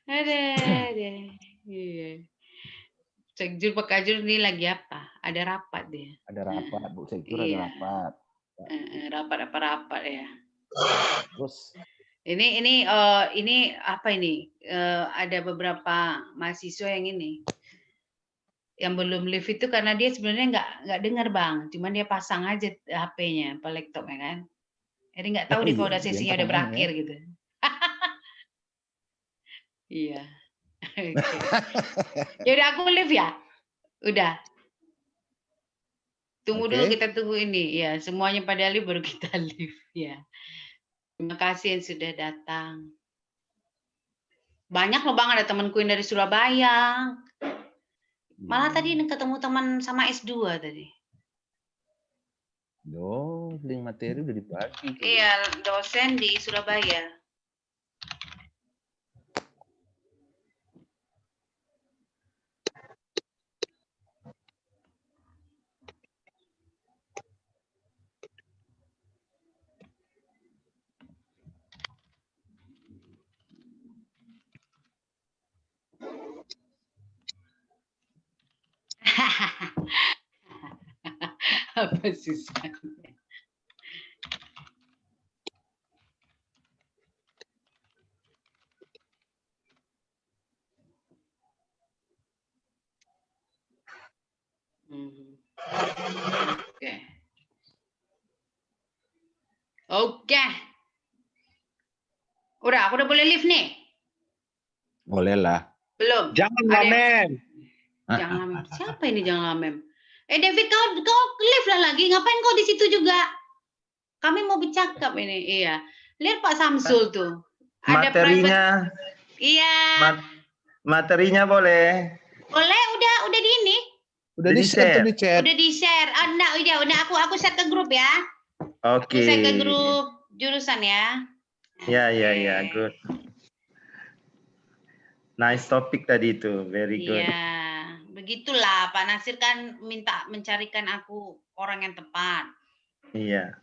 Ada. Iya. Sekjur Pak Kajur ini lagi apa? Ada rapat dia. Ada rapat, Bu Sekjur Iya. ada rapat. Rapat ya. Terus ini apa ini? Ada beberapa mahasiswa yang ini. Yang belum live itu karena dia sebenarnya nggak dengar bang, cuman dia pasang aja HP-nya, apa laptopnya kan. Jadi nggak tahu nih kalau udah sesinya udah berakhir gitu. Iya. Ya udah aku live ya. Udah. Tunggu dulu, kita tunggu ini ya, semuanya pada live baru kita live ya. Terima kasih yang sudah datang. Banyak loh bang, ada temanku yang dari Surabaya. Malah tadi ketemu teman sama S2 tadi. link materi udah dibagi. Iya, dosen di Surabaya. Apa susahnya? Oke. Aku udah boleh live nih? Boleh lah. Belum. Jangan ngamen. Jangan ngamen. Siapa ini jangan ngamen? David, kau live lah lagi. Ngapain kau di situ juga? Kami mau bercakap ini. Iya. Lihat Pak Samsul tuh. Ada materinya. Iya. Materinya boleh. Boleh, udah di ini. Udah di-share. Udah di-share. Udah aku share ke grup ya. Oke. Aku share ke grup jurusan ya. Ya, good. Nice topik tadi itu, very good. Iya, begitulah Pak Nasir kan minta mencarikan aku orang yang tepat. Iya.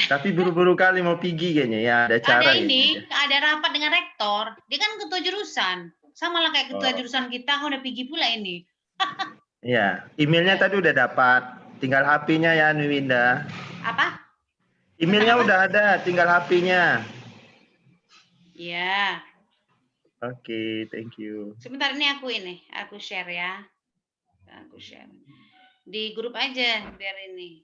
Tapi buru-buru kali mau pergi kayaknya ya, ada cara. Ada rapat dengan rektor. Dia kan ketua jurusan. Sama lah kayak ketua jurusan kita, aku udah pergi pula ini. Iya, emailnya tadi udah dapat. Tinggal HP-nya ya, Winda. Apa? Emailnya udah ada, tinggal HP-nya. Iya. Oke, thank you. Sebentar ini aku share ya. Aku share. Di grup aja biar ini.